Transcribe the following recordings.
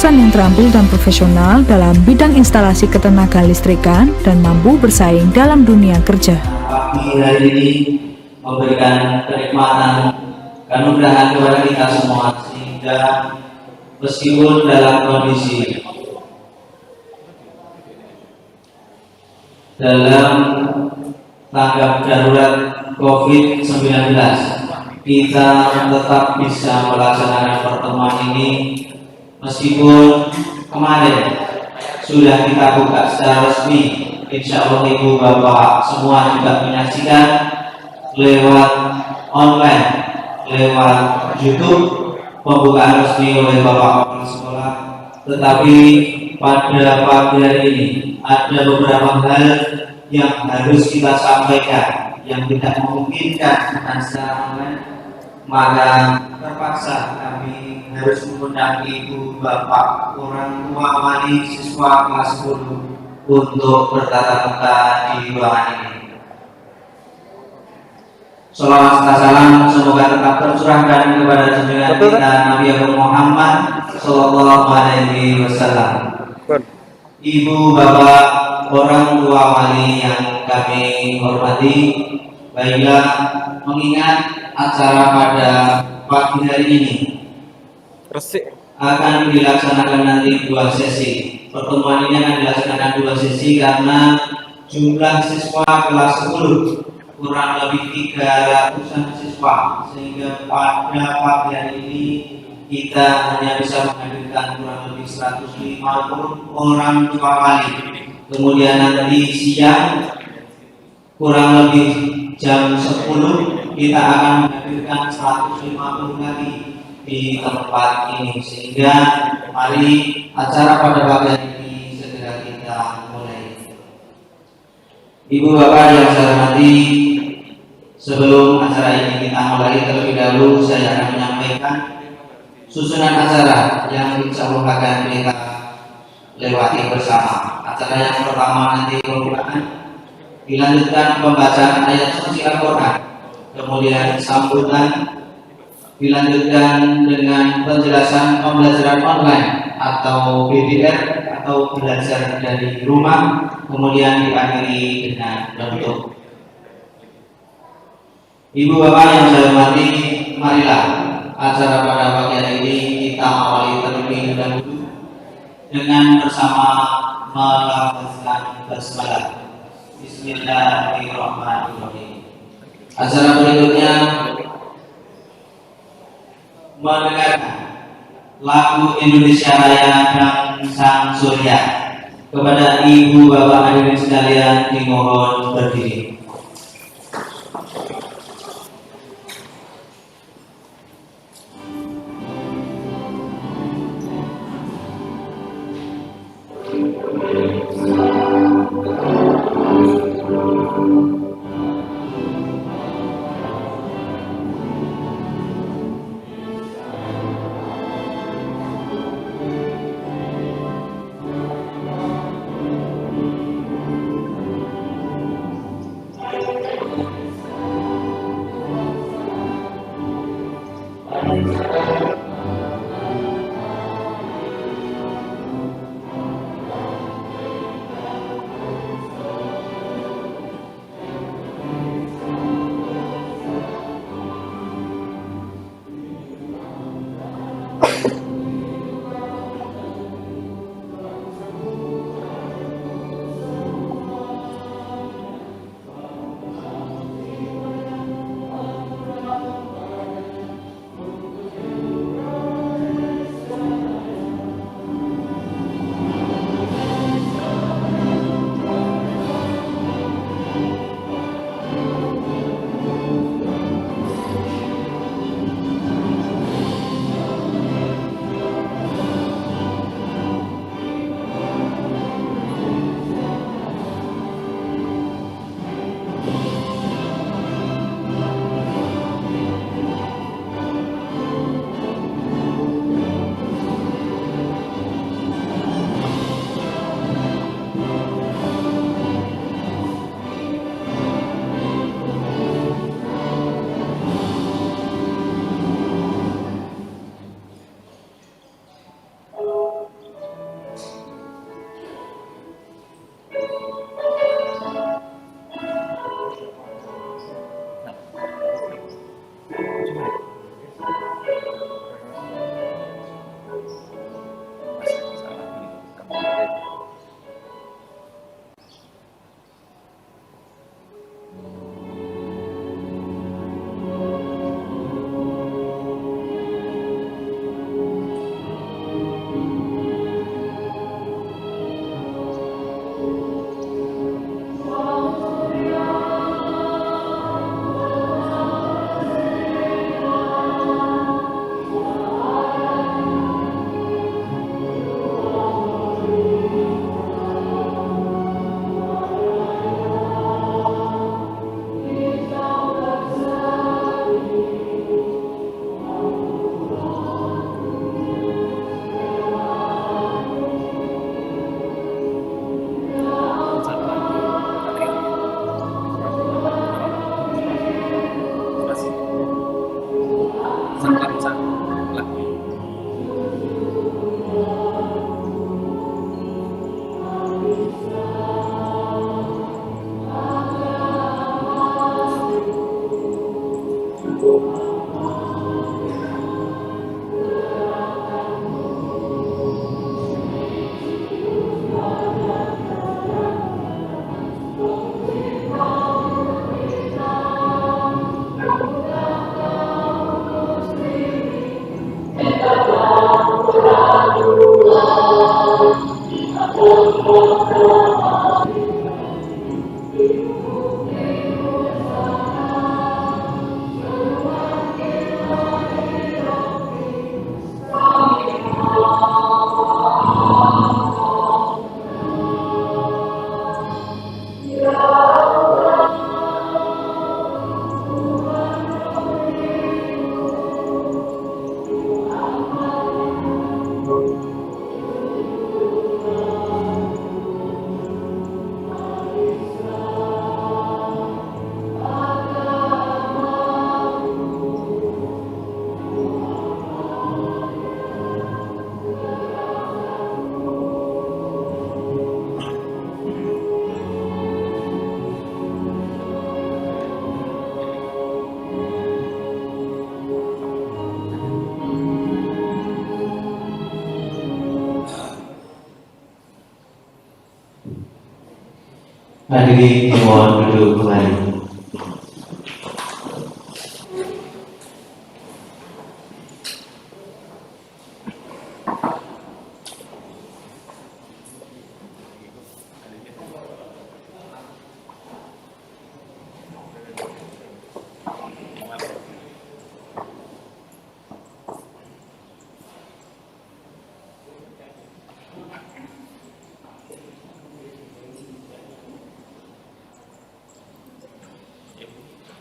lulusan yang terampil dan profesional dalam bidang instalasi ketenaga listrikan dan mampu bersaing dalam dunia kerja. Pagi hari ini memberikan kenikmatan, kemudahan kepada kita semua, sehingga meskipun dalam kondisi dalam tanggap darurat COVID-19, kita tetap bisa melaksanakan pertemuan ini meskipun kemarin sudah kita buka secara resmi. Insya Allah Ibu Bapak semua juga menyaksikan lewat online, lewat YouTube pembukaan resmi oleh Bapak Kepala Sekolah. Tetapi pada pagi hari ini ada beberapa hal yang harus kita sampaikan yang tidak memungkinkan secara online, maka terpaksa kami harus mengundang Ibu Bapak, orang tua, wali siswa kelas 10 untuk bertatap muka di ruangan ini. Salawat serta salam semoga tetap tercurahkan kepada junjungan kita Nabi Muhammad Sallallahu Alaihi Wasallam. Ibu, Bapak, orang tua, wali yang kami hormati, baiklah, mengingat acara pada pagi hari ini akan dilaksanakan nanti 2 sesi. Pertemuan ini akan dilaksanakan 2 sesi karena jumlah siswa kelas 10 kurang lebih 300-an siswa, sehingga pada pagi hari ini kita hanya bisa menghadirkan kurang lebih 150 orang tua wali. Kemudian nanti siang kurang lebih jam 10 kita akan menghadirkan 150 lagi di tempat ini, sehingga mari acara pada pagi hari ini segera kita mulai. Ibu Bapak yang saya hormati, sebelum acara ini kita mulai, terlebih dahulu saya akan menyampaikan susunan acara yang insya Allah akan kita lewati bersama. Acara yang pertama nanti pembukaan, dilanjutkan pembacaan ayat suci Al-Quran, kemudian sambutan, dilanjutkan dengan penjelasan pembelajaran online atau BDR atau belajar dari rumah, kemudian diakhiri dengan penutup. Ibu Bapak yang saya hormati, marilah acara pada pagi hari ini kita awali terlebih dahulu dengan bersama melafazkan basmalah. Bismillahirrahmanirrahim. Acara berikutnya mendengarkan lagu Indonesia Raya dan Sang Surya. Kepada Ibu Bapak hadirin sekalian dimohon berdiri. Hadirin mohon duduk kembali.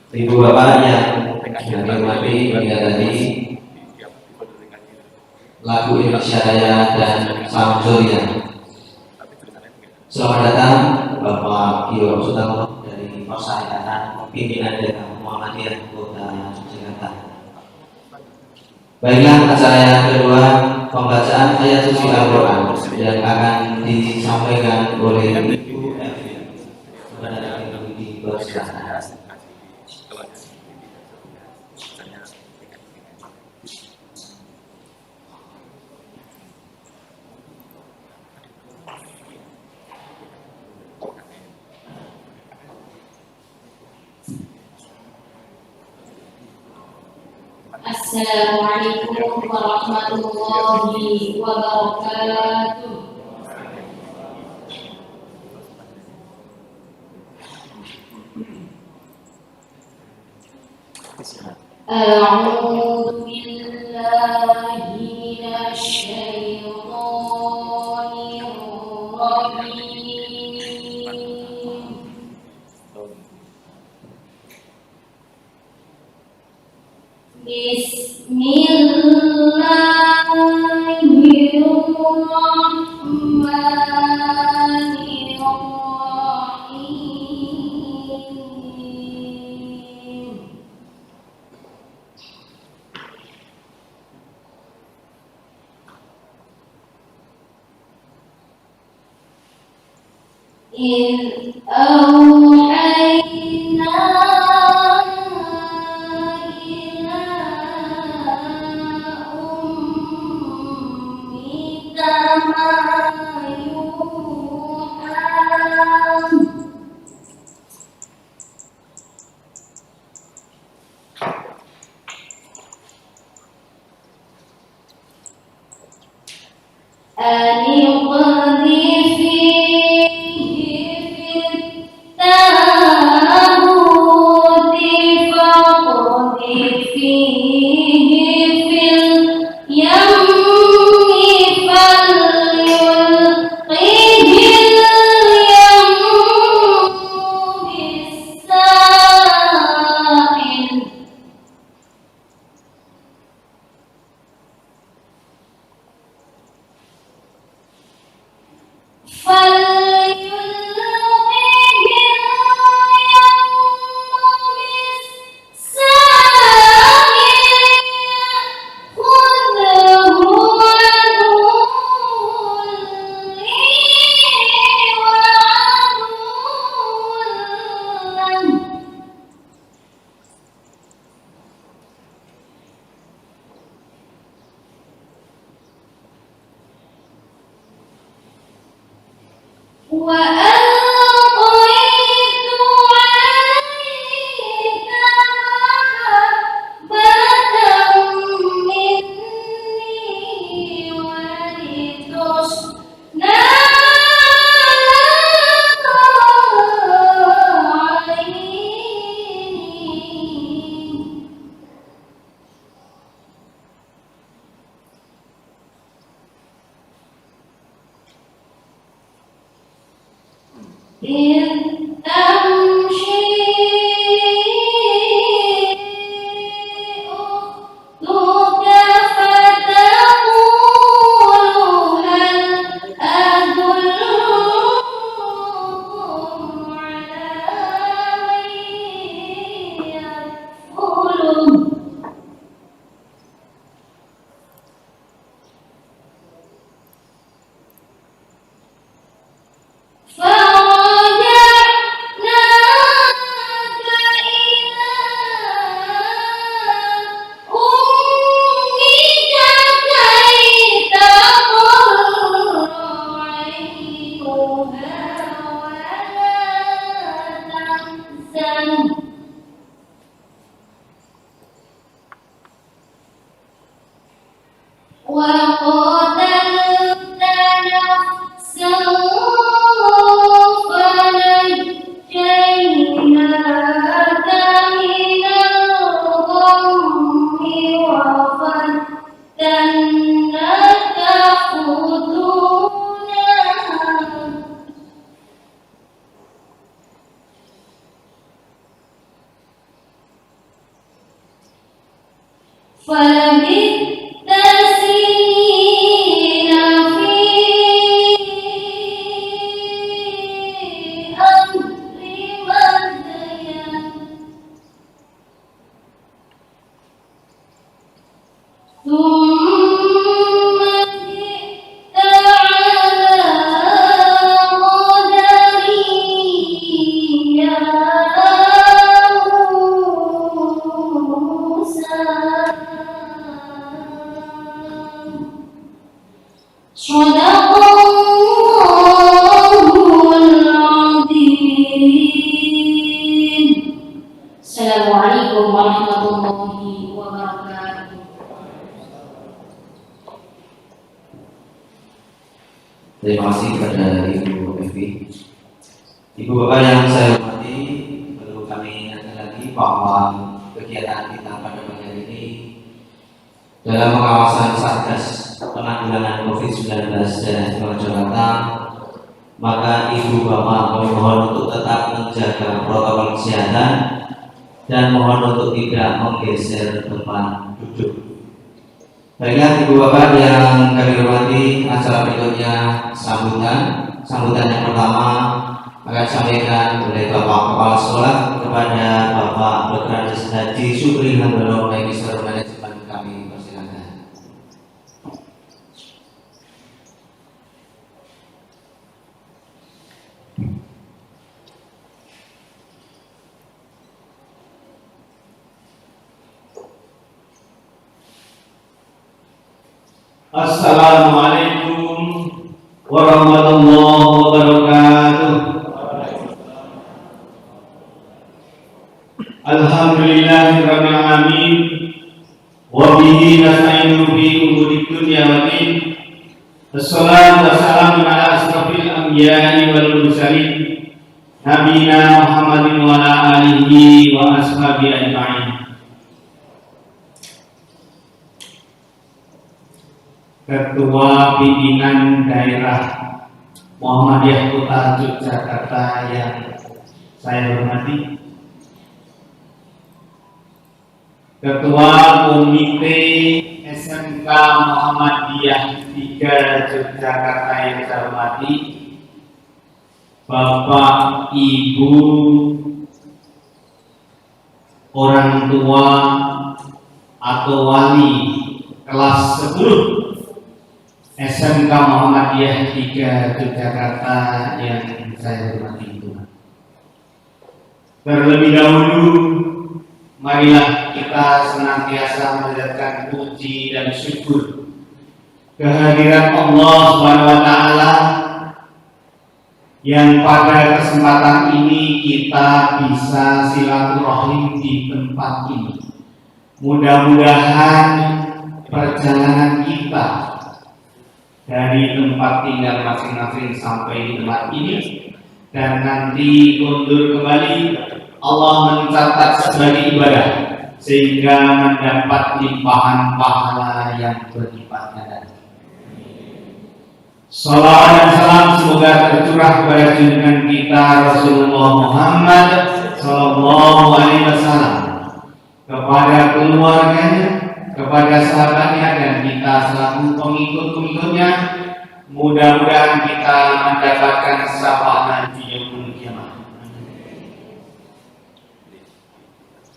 Ibu bapak yang dihormati bidadari, lagu Indonesia Raya dan Samsurian. Selamat datang Bapak Gio Sutarno dari Persahabatan Pimpinan Daerah Muhammadiyah Kota Jakarta. Baiklah, acara yang kedua, pembacaan ayat suci Al-Quran yang akan disampaikan oleh Ibu Evi. Kepada Ibu dipersilakan. Assalamualaikum warahmatullahi wabarakatuh. A'udzu billahi minasy syaithanir rajim. Bismillahirrahmanirrahim. إذ أوحينا إلى أمك ما يوحى أن اقذفيه في التابوت فاقذفيه في اليم فليلقه اليم بالساحل وألقيت عليك محبة مني ولتصنع على عيني إذ تمشي أختك فتقول هل أدلكم على من يكفله فرجعت فلبثت سنين في أهل مدين ثم جئت على قدري يا موسى صدق الله العظيم. Assalamualaikum warahmatullahi wabarakatuh. Terima kasih kepada Ibu Evi. Ibu Bapak yang saya hormati, perlu kami ingatkan lagi bahwa kegiatan kita pada pagi hari ini dalam pengawasan Satgas Penanggulangan COVID-19 daerah Istimewa Jakarta, maka Ibu Bapak kami mohon untuk tetap menjaga protokol kesehatan dan mohon untuk tidak menggeser tempat duduk. Baiklah Ibu Bapak yang kami hormati, acara berikutnya sambutan yang pertama akan disampaikan oleh Bapak Kepala Sekolah kepada Bapak Dr. Andes Haji Supri Handono, Magister Manajemen. Kami persilakan. Assalamualaikum warahmatullahi wabarakatuh. Alhamdulillahirabbil alamin wa bihi nasta'inu fi umuri dunya wad din. Wassalatu wassalamu ala asrofil anbiya'i wal mursalin nabiyina Muhammadin wa ala alihi wa ashabihi ajma'in. Ketua Pimpinan Daerah Muhammadiyah Kota Yogyakarta yang saya hormati, Ketua Komite SMK Muhammadiyah 3 Yogyakarta yang saya hormati, Bapak Ibu orang tua atau wali kelas 10 SMK Muhammadiyah 3 Yogyakarta yang saya hormati. Terlebih dahulu, marilah kita senantiasa menjadikan puji dan syukur kehadiran Allah Subhanahu wa Ta'ala yang pada kesempatan ini kita bisa silaturahim di tempat ini. Mudah-mudahan perjalanan kita dari tempat tinggal masing-masing sampai di tempat ini dan nanti mundur kembali, Allah mencatat sebagai ibadah sehingga mendapat limpahan pahala yang berlipat ganda. Salawat dan salam semoga tercurah kepada junjungan kita Rasulullah Muhammad Sallallahu Alaihi Wasallam, kepada keluarganya, kepada sahabatnya, dan kita selaku pengikut-pengikutnya. Mudah-mudahan kita mendapatkan syafaat di yaumul kiamah.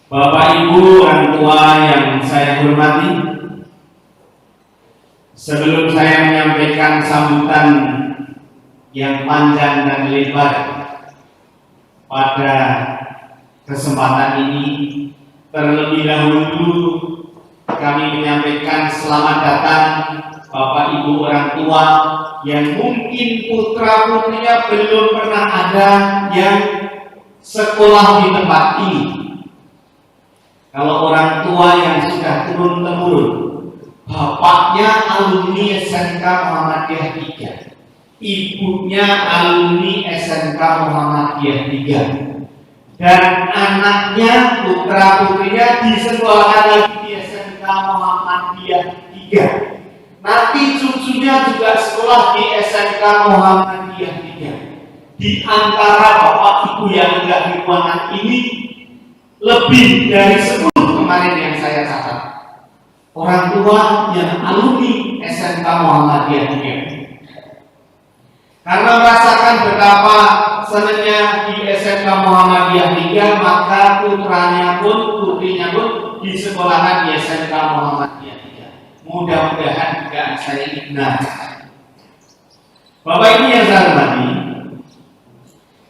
Bapak Ibu orang tua yang saya hormati, sebelum saya menyampaikan sambutan yang panjang dan lebar pada kesempatan ini, terlebih dahulu kami menyampaikan selamat datang Bapak Ibu orang tua yang mungkin putra putrinya belum pernah ada yang sekolah di tempat ini. Kalau orang tua yang sudah turun temurun, bapaknya alumni SMK Muhammadiyah 3, ibunya alumni SMK Muhammadiyah 3, dan anaknya putra putrinya disekolahkan lagi di SMK Muhammadiyah 3. Nanti cucunya juga sekolah di SMK Muhammadiyah 3. Di antara bapak ibu yang ada di ruangan ini, lebih dari 10 kemarin yang saya catat. orang tua yang alumni SMK Muhammadiyah 3. Karena merasakan betapa senangnya di SMK Muhammadiyah 3, maka putrinya pun disekolahkan di SMK Muhammadiyah 3. Mudah-mudahan juga saya benar. Bapak ini yang saya hormati,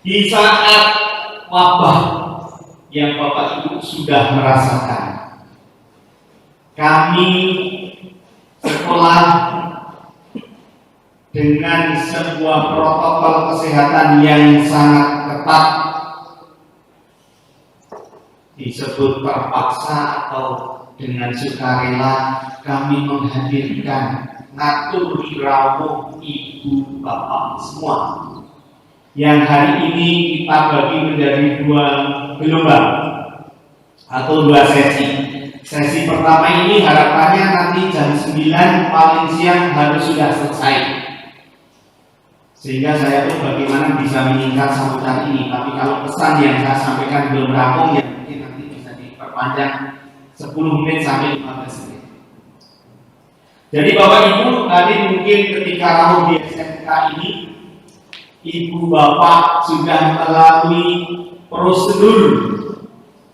di saat wabah yang Bapak Ibu sudah merasakan, kami sekolah dengan sebuah protokol kesehatan yang sangat ketat, disebut terpaksa atau dengan sukarela, kami menghadirkan ngatur rawuh ibu bapak semua yang hari ini kita bagi menjadi 2 gelombang atau 2 sesi. Sesi pertama ini harapannya nanti jam 9 paling siang harus sudah selesai, sehingga saya tuh bagaimana bisa meningkat sambutan ini. Tapi kalau pesan yang saya sampaikan belum rampung, ya mungkin nanti bisa diperpanjang 10 menit sampai 15 menit. Jadi Bapak Ibu, tadi mungkin ketika rawuh di SMK ini, Ibu Bapak sudah melalui prosedur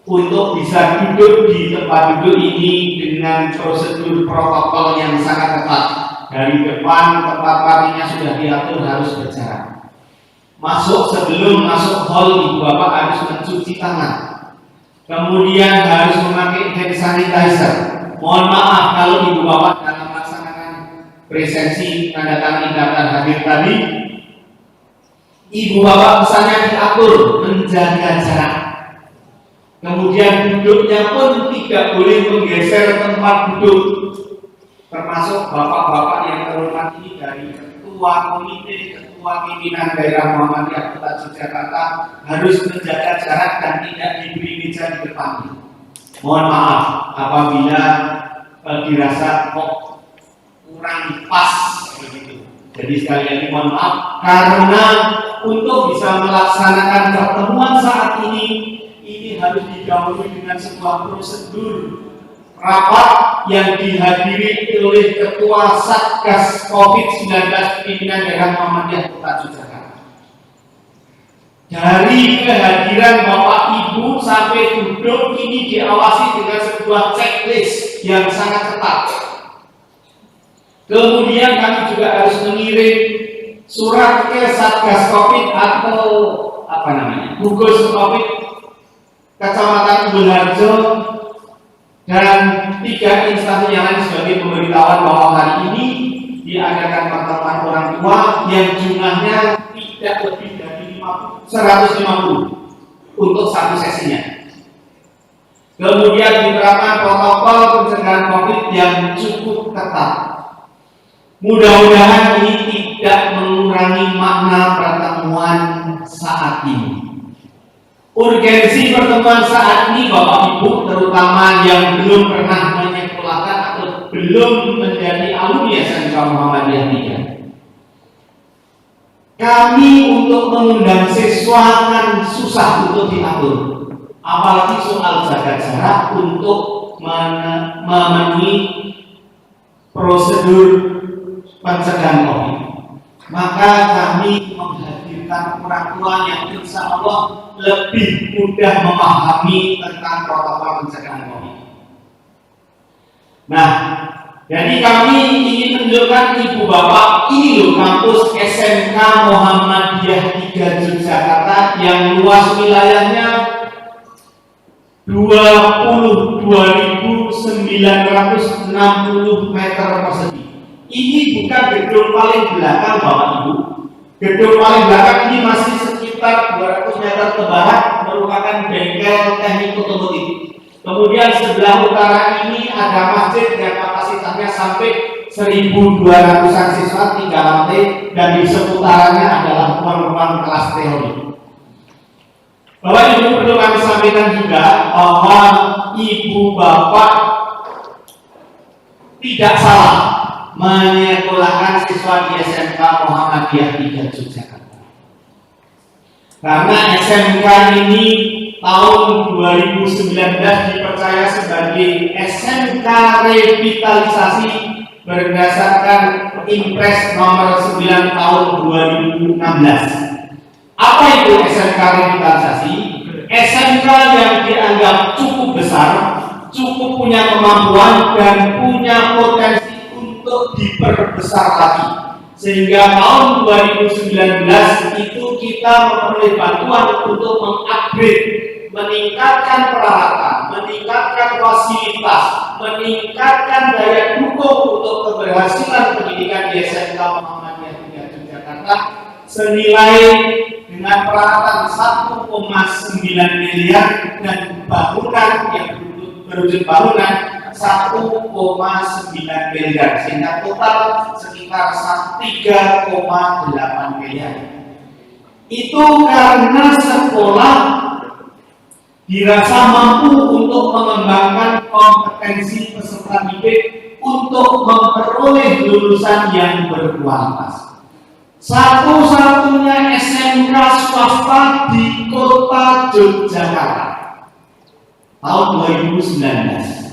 untuk bisa duduk di tempat duduk ini dengan prosedur protokol yang sangat ketat. Dari depan tempat partinya sudah diatur harus berjarak. Sebelum masuk hall, Ibu Bapak harus mencuci tangan. Kemudian harus memakai hand sanitizer. Mohon maaf kalau Ibu Bapak dalam melaksanakan presensi tanda tangan ikatan hadir tadi, Ibu Bapak pesannya diatur menjaga jarak. Kemudian duduknya pun tidak boleh menggeser tempat duduk. Termasuk bapak-bapak yang terhormat ini dari ketua komite, ketua pimpinan daerah Muhammadiyah Kota Yogyakarta harus menjaga jarak dan tidak diberi meja di depan. Mohon maaf apabila dirasa kok kurang pas begitu. Jadi sekali lagi mohon maaf, karena untuk bisa melaksanakan pertemuan saat ini harus didahului dengan sebuah prosedur rapat yang dihadiri oleh Ketua Satgas COVID-19 pimpinan daerah Muhammadiyah Kota Yogyakarta. Dari kehadiran Bapak Ibu sampai duduk ini diawasi dengan sebuah checklist yang sangat ketat. Kemudian kami juga harus mengirim surat ke Satgas COVID atau gugus COVID Kecamatan Belarjo dan 3 instansi yang lain sebagai pemberitahuan bahwa hari ini diadakan pertemuan orang tua yang jumlahnya tidak lebih dari 150 untuk satu sesinya. Kemudian diterapkan protokol pencegahan COVID yang cukup ketat. Mudah-mudahan ini tidak mengurangi makna pertemuan saat ini. Urgensi pertemuan saat ini Bapak Ibu, terutama yang belum pernah menyekolahkan atau belum menjadi alumni SMK Muhammadiyah 3. Kami untuk mengundang siswa kan susah untuk diatur, apalagi soal jaga jarak untuk memenuhi prosedur pencegahan COVID. Maka kami menghadirkan orang tua yang insya Allah lebih mudah memahami tentang protokol pencegahan COVID. Nah, jadi kami ingin menunjukkan Ibu Bapak, ini loh kampus SMK Muhammadiyah 3 Yogyakarta yang luas wilayahnya 22.960 meter persegi. Ini bukan gedung paling belakang Bapak Ibu. Gedung paling belakang ini masih sekitar 200 meter ke barat, merupakan bengkel teknik otomotif. Kemudian sebelah utara ini ada masjid yang kapasitasnya sampai 1.200-an siswa, 3 lantai, dan di seputarannya adalah ruang-ruang kelas teori. Bapak Ibu, perlu kami sampaikan juga bahwa Ibu Bapak tidak salah menyekolahkan siswa di SMK Muhammadiyah 3 Yogyakarta. Karena SMK ini tahun 2019 dipercaya sebagai SMK revitalisasi berdasarkan Impres nomor 9 tahun 2016. Apa itu SMK revitalisasi? SMK yang dianggap cukup besar, cukup punya kemampuan dan punya potensi untuk diperbesar lagi. Sehingga tahun 2019 itu kita memperoleh bantuan untuk mengupgrade, meningkatkan peralatan, meningkatkan fasilitas, meningkatkan daya dukung untuk keberhasilan pendidikan di SMK Muhammadiyah 3 Yogyakarta senilai dengan peralatan 1,9 miliar dan bangunan yang berwujud bangunan 1,9 miliar, sehingga total sekitar 3,8 miliar. Itu karena sekolah dirasa mampu untuk mengembangkan kompetensi peserta didik untuk memperoleh lulusan yang berkualitas. Satu-satunya SMK swasta di kota Yogyakarta tahun 2019.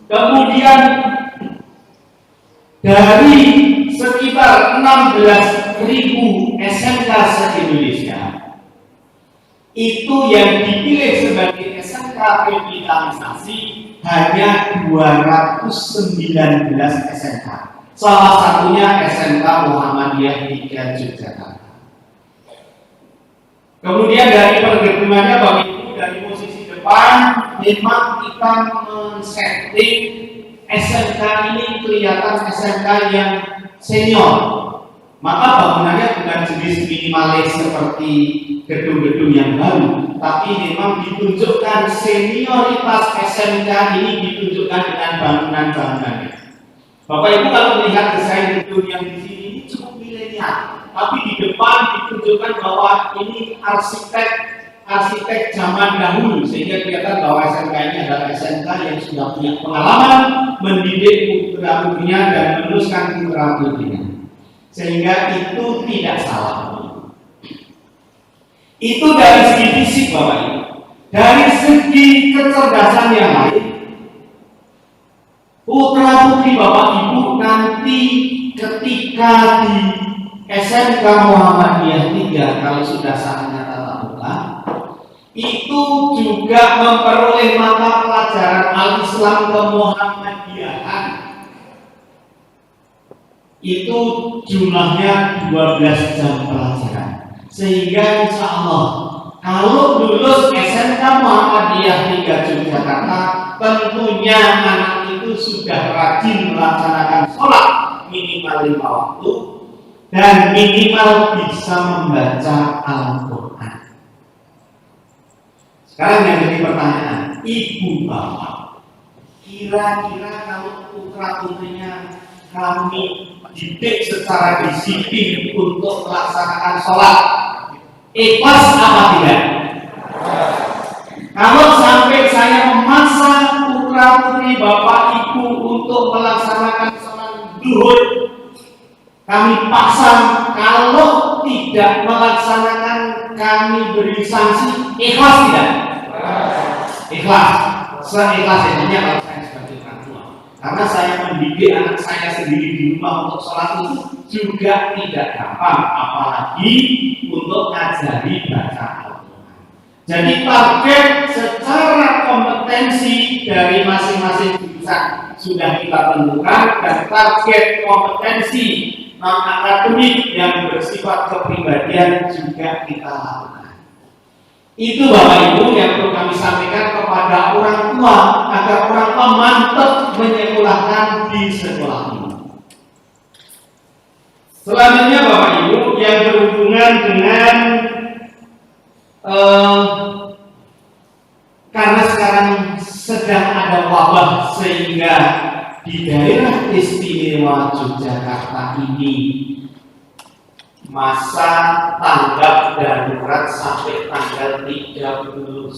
Kemudian dari sekitar 16.000 SMK se-Indonesia, itu yang dipilih sebagai SMK revitalisasi hanya 219 SMK. Salah satunya SMK Muhammadiyah 3 Yogyakarta. Kemudian dari pergedemannya Bapak Ibu, dari posisi depan memang kita men-setting SMK ini kelihatan SMK yang senior. Maka bangunannya bukan jenis minimalis seperti gedung-gedung yang baru, tapi memang ditunjukkan senioritas SMK ini ditunjukkan dengan bangunan-bangunannya. Bapak Ibu kalau melihat desain gedung yang di sini ini cukup milenial, tapi di depan ditunjukkan bahwa ini arsitek zaman dahulu, sehingga kelihatan bahwa SMK ini adalah SMK yang sudah punya pengalaman mendidik putra-putrinya dan meneruskan putra-putrinya, sehingga itu tidak salah. Itu dari segi fisik Bapak Ibu. Dari segi kecerdasan yang lain, putra-putri Bapak Ibu nanti ketika di SMK Muhammadiyah 3 kalau sudah saatnya tatap muka, itu juga memperoleh mata pelajaran Al-Islam kemuhammadiyahan. Itu jumlahnya 12 jam pelajaran. Sehingga insya Allah kalau lulus SMK Muhammadiyah 3 Yogyakarta, tentunya anak itu sudah rajin melaksanakan sholat minimal 5 waktu dan minimal bisa membaca Al-Quran. Sekarang yang jadi pertanyaan, ibu bapak, kira-kira kalau putra putrinya kami didik secara disiplin untuk melaksanakan sholat, ikhlas apa tidak? Kalau sampai saya memaksa putra putri bapak ibu untuk melaksanakan sholat zuhur, kami paksa, kalau tidak melaksanakan kami beri sanksi, ikhlas tidak? Ikhlas. Seikhlas-ikhlasnya kalau saya sebagai orang tua, karena saya mendidik anak saya sendiri di rumah untuk sholat itu juga tidak gampang, apalagi untuk ngajari baca Al-Quran. Jadi target secara kompetensi dari masing-masing jurusan sudah kita tentukan, dan target kompetensi non-akademik yang bersifat kepribadian juga kita lakukan. Itu Bapak Ibu yang perlu kami sampaikan kepada orang tua agar orang tua mantap menyekolahkan di sekolah ini. Selanjutnya Bapak Ibu yang berhubungan dengan karena sekarang sedang ada wabah, sehingga di daerah istimewa Yogyakarta ini masa tanggap darurat sampai tanggal 31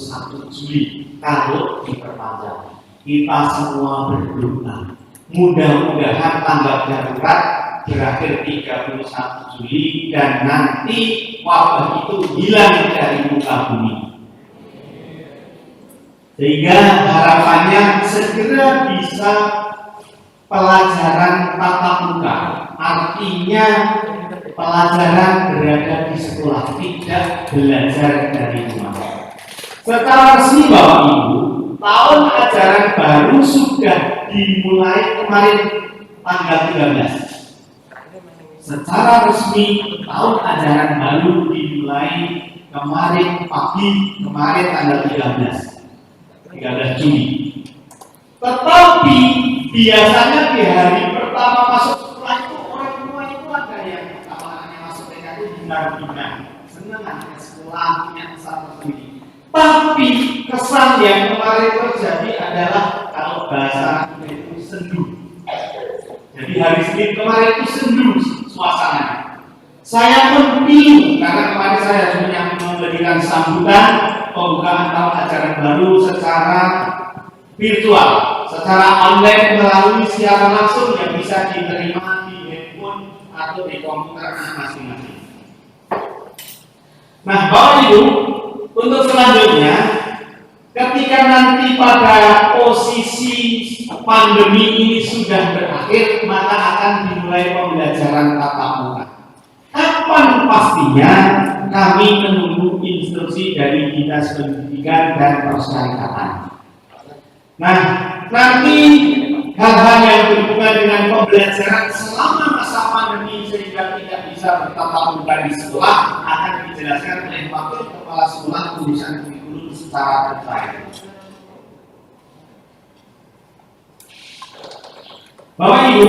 Juli kalau diperpanjang. Kita semua berdoa mudah-mudahan tanggap darurat berakhir 31 Juli dan nanti wabah itu hilang dari muka bumi. Sehingga harapannya segera bisa pelajaran tatap muka. Artinya pelajaran berada di sekolah, tidak belajar dari rumah. Secara resmi Bapak Ibu, tahun ajaran baru sudah dimulai kemarin tanggal 13. Secara resmi tahun ajaran baru dimulai kemarin pagi, kemarin tanggal 13 Juni. Tetapi biasanya di hari pertama masuk sekolah itu orang tua itu ada yang pertama anaknya masuk TK itu benar-benar senang anaknya sekolah punya kesan tersendiri. Tapi kesan yang kemarin terjadi adalah kalau bahasa itu sendu. Jadi hari Senin kemarin itu sendu suasana. Saya pun bingung karena kemarin saya hanya memberikan sambutan pembukaan tahun ajaran baru secara virtual, secara online melalui siaran langsung yang bisa diterima di handphone atau di komputer masing-masing. Nah, Bapak Ibu, untuk selanjutnya, ketika nanti pada posisi pandemi ini sudah berakhir, maka akan dimulai pembelajaran tatap muka. Kapan pastinya? Kami menunggu instruksi dari Dinas Pendidikan dan Persyaratan. Nah, nanti hal-hal yang berhubungan dengan pembelajaran selama masa pandemi sehingga tidak bisa bertatap muka di sekolah akan dijelaskan oleh Wakil Kepala Sekolah urusan kurikulum secara detail. Bapak Ibu,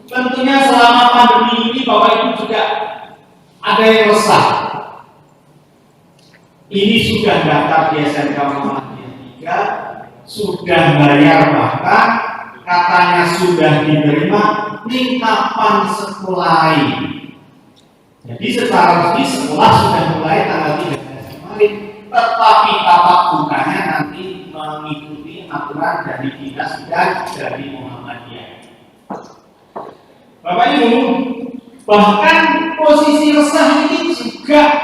tentunya selama pandemi ini Bapak Ibu juga ada yang resah. Ini sudah daftar di SMK Muhammadiyah 3, sudah bayar bahkan katanya sudah diterima, ini kapan sekolah? Jadi secara resmi sekolah sudah mulai tanggal 13 kemarin, tetapi tatap mukanya nanti mengikuti aturan dari Dinas dan dari Muhammadiyah. Bapak Ibu, bahkan posisi resah ini juga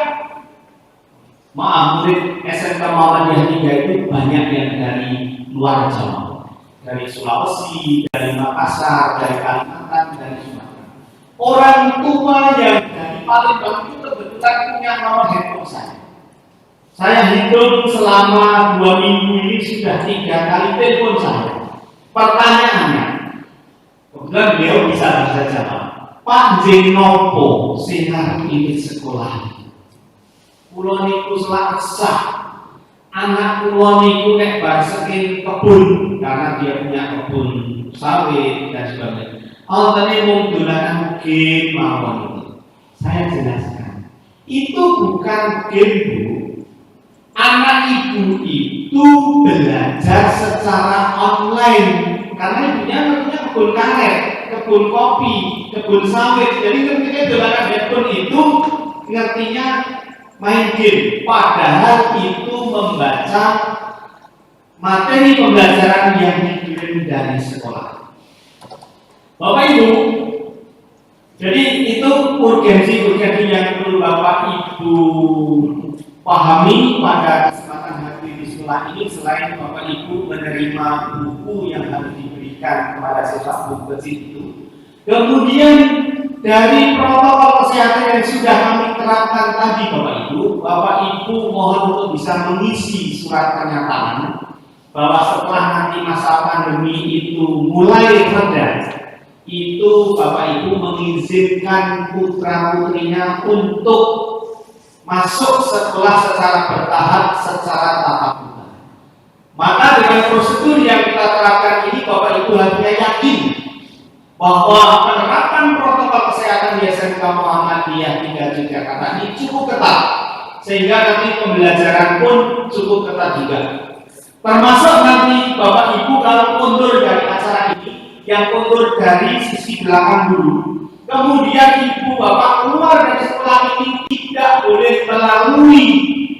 murid SMK Muhammadiyah 3 itu banyak yang dari luar Jawa, dari Sulawesi, dari Makassar, dari Kalimantan, dari Sumatera. Orang tua yang dari Palembang itu kebetulan punya nomor handphone saya. Saya hitung selama 2 minggu ini sudah 3 kali telepon saya. Pertanyaannya, kebetulan beliau bisa bahasa Jawa. Pak Jenopo sinar ini sekolah. Kulo niku selaksa. Anak kulo niku nek bar saking kebun karena dia punya kebun sawit dan sebagainya. Altane mung dolanan game mawon itu. Saya jelaskan. Itu bukan game, Bu. Anak ibu itu belajar secara online karena ibunya punya kebun karet, kebun kopi, kebun sawit. Jadi ketika dolanan handphone itu ngertinya main game, padahal itu membaca materi pembelajaran yang dikirim dari sekolah. Bapak Ibu, jadi itu urgensi yang perlu Bapak Ibu pahami pada kesempatan hari di sekolah ini. Selain Bapak Ibu menerima buku yang harus diberikan kepada siswa buku itu, kemudian dari protokol kesehatan yang sudah kami terapkan tadi Bapak Ibu mohon untuk bisa mengisi surat pernyataan bahwa setelah nanti masa pandemi itu mulai reda, itu Bapak Ibu mengizinkan putra putrinya untuk masuk sekolah secara bertahap, secara tatap muka. Maka dengan prosedur yang kita terapkan ini Bapak Ibu harusnya yakin bahwa penerapan protokol kesehatan di SMK Muhammadiyah 3 Jakarta ini cukup ketat, sehingga nanti pembelajaran pun cukup ketat juga. Termasuk nanti Bapak Ibu kalau mundur dari acara ini, yang mundur dari sisi belakang dulu, kemudian Ibu Bapak keluar dari sekolah ini tidak boleh melalui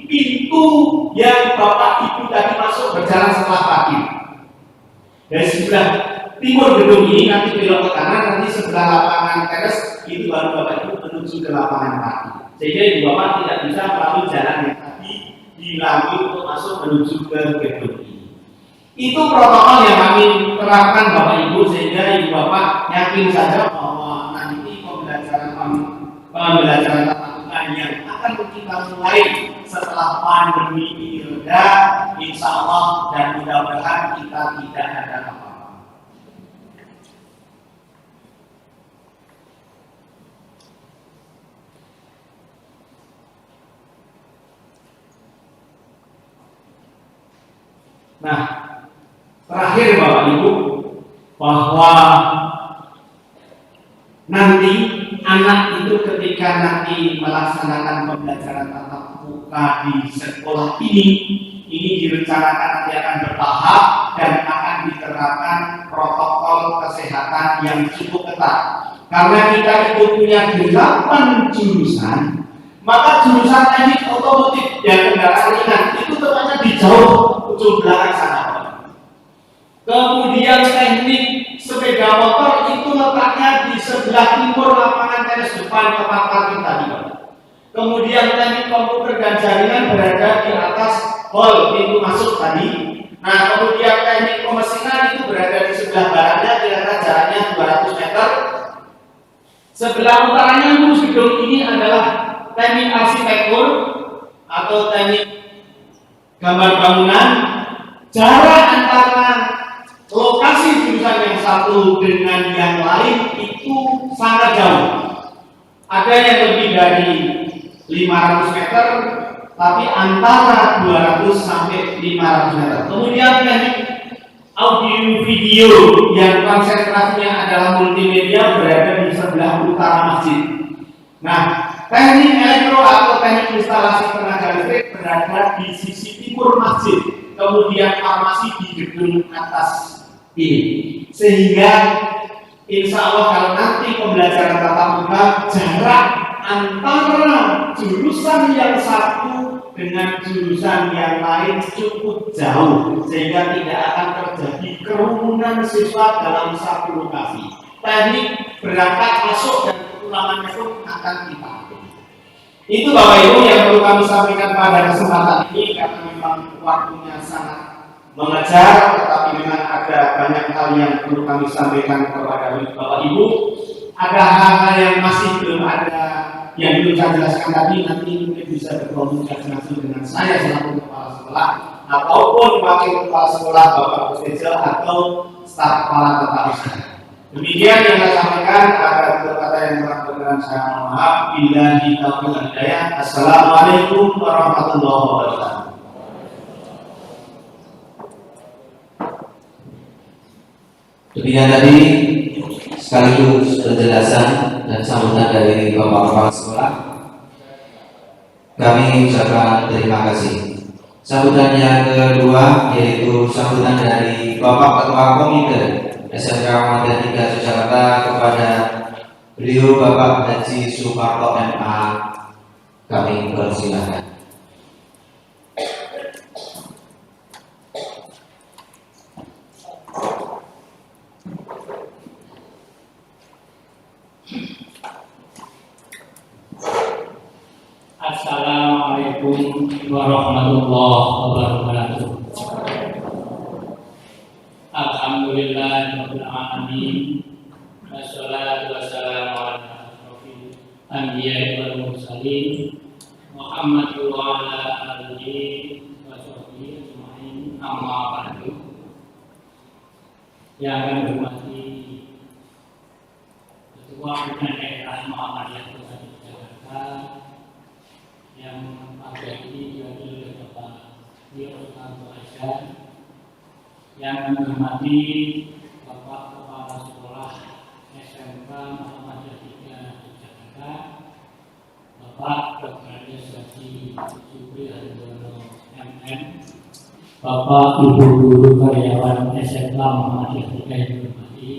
pintu yang Bapak Ibu tadi masuk berjalan setelah pagi. Dari sebelah timur gedung ini nanti belok ke kanan, nanti sebelah lapangan tenis itu baru Bapak Ibu menuju ke lapangan pagi. Sehingga Ibu Bapak tidak bisa melalui jalan yang tadi dilalui untuk masuk menuju ke gedung ini. Itu protokol yang kami terapkan Bapak Ibu, sehingga Ibu Bapak yakin saja bahwa nanti pembelajaran tatap muka yang akan kita mulai setelah pandemi ini reda, insya Allah dan mudah-mudahan kita tidak ada apa-apa. Nah, terakhir Bapak Ibu, bahwa nanti anak itu ketika nanti melaksanakan pembelajaran tatap muka di sekolah ini direncanakan nanti akan bertahap dan akan diterapkan protokol kesehatan yang cukup ketat. Karena kita itu punya 8 jurusan, maka jurusan teknik otomotif dan kendaraan ringan itu tempatnya di jauh ujung belakang sana. Kemudian teknik sepeda motor itu letaknya di sebelah timur lapangan tenis depan tempat parkir tadi. Kemudian teknik komputer dan jaringan berada di atas hall pintu masuk tadi. Nah, kemudian teknik pemesinan itu berada di sebelah baratnya, kira-kira jaraknya 200 meter. Sebelah utaranya lurus gedung ini adalah teknik arsitektur atau teknik gambar bangunan. Jarak antara lokasi jurusan yang satu dengan yang lain itu sangat jauh. Ada yang lebih dari 500 meter, tapi antara 200 sampai 500 meter. Kemudian teknik audio video yang konsentrasinya adalah multimedia berada di sebelah utara masjid. Nah, teknik elektro atau teknik instalasi tenaga listrik berada di sisi timur masjid. Kemudian farmasi di gedung atas ini, sehingga insya Allah kalau nanti pembelajaran tatap muka, jarak antara jurusan yang satu dengan jurusan yang lain cukup jauh, sehingga tidak akan terjadi kerumunan siswa dalam satu lokasi. Teknik berangkat masuk dan kepulangannya pun akan kita atur. Itu Bapak Ibu yang perlu kami sampaikan pada kesempatan ini, karena memang waktunya sangat mengejar, tetapi memang ada banyak hal yang perlu kami sampaikan kepada Bapak Ibu. Ada hal-hal yang masih belum ada yang belum saya jelaskan tadi, nanti mungkin bisa berkomunikasi langsung dengan saya selaku kepala sekolah ataupun wakil kepala sekolah Bapak Pusdesel atau staf kepala tetap usaha. Demikian yang saya sampaikan. Ada kata yang kurang berkenan saya mohon maaf. Billahi taufiq wal hidayah. Assalamualaikum warahmatullahi wabarakatuh. Demikian tadi sekaligus penjelasan dan sambutan dari Bapak Kepala Sekolah. Kami ucapkan terima kasih. Sambutan yang kedua yaitu sambutan dari Bapak Ketua Komite SMK Muhammadiyah 3 Jakarta kepada beliau Bapak Haji Sumarto MA. Kami persilakan. Assalamualaikum warahmatullahi wabarakatuh. Alhamdulillahirabbil alamin. Wassalatu wassalamu ala asyrofil anbiya'i wal mursalin Muhammadin wa ala alihi wa sahbihi ajmain. Amma ba'du. Yang kami hormati Ketua Pimpinan Daerah Muhammadiyah Pusat Jakarta, yang pada ini diwakili oleh Bapak Wiranto Aisyah, yang menghormati Bapak Kepala Sekolah SMK Muhammadiyah 3 Jakarta, Bapak Dr. Haji Supri Hardono MM, Bapak Ibu Guru Karyawan SMK Muhammadiyah 3 yang dihormati,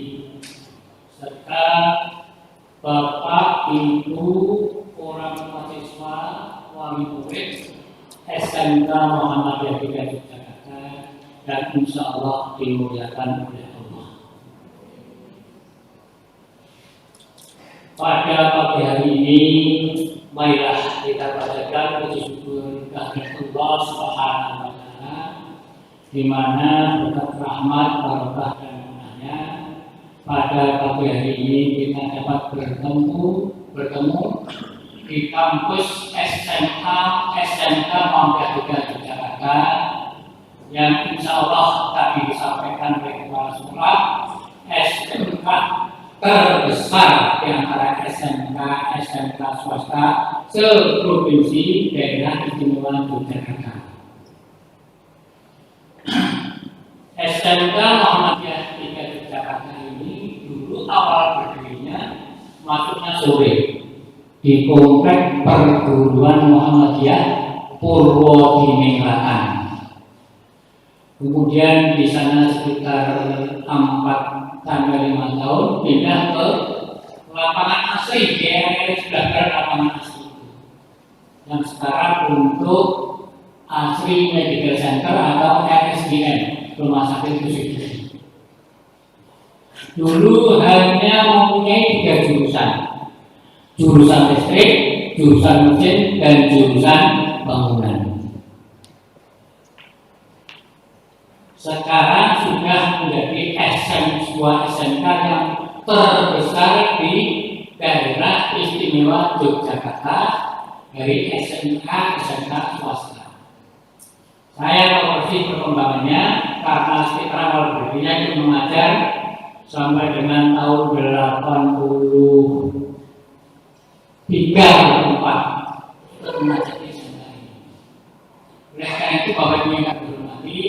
serta Bapak Ibu orang mahasiswa wali murid SMK Muhammadiyah 3 Jakarta dan insya Allah dimuliakan oleh Allah. Pada pagi hari ini, marilah kita bacakan puji syukur kehadirat Allah Subhanahu wa Ta'ala di mana berkat rahmat, barokah dan berkahnya pada pagi hari ini kita dapat bertemu di kampus SMK Muhammadiyah Jakarta yang insya Allah tadi disampaikan oleh kepala sekolah SMK terbesar di antara SMK swasta se-provinsi daerah istimewa Yogyakarta. SMK Muhammadiyah Yogyakarta ini dulu awal berdirinya masuknya sore di komplek perguruan Muhammadiyah Purwodiningrat. Kemudian di sana sekitar 4 sampai 5 tahun pindah ke lapangan asli, yang sudah ke lapangan asli yang sekarang untuk Asri Medical Center atau RSDM, Rumah Sakit Institusi. Dulu hanya mempunyai 3 jurusan, jurusan listrik, jurusan mesin, dan jurusan bangunan. Sekarang sudah menjadi sebuah SMK yang terbesar di daerah istimewa Yogyakarta dari SMK swasta. Saya tahu persis perkembangannya karena sekitar awal berdirinya itu mengajar sampai dengan tahun 83-84 untuk mengajar di SMK ini. Oleh karena itu Bapak Ibu yang hormati,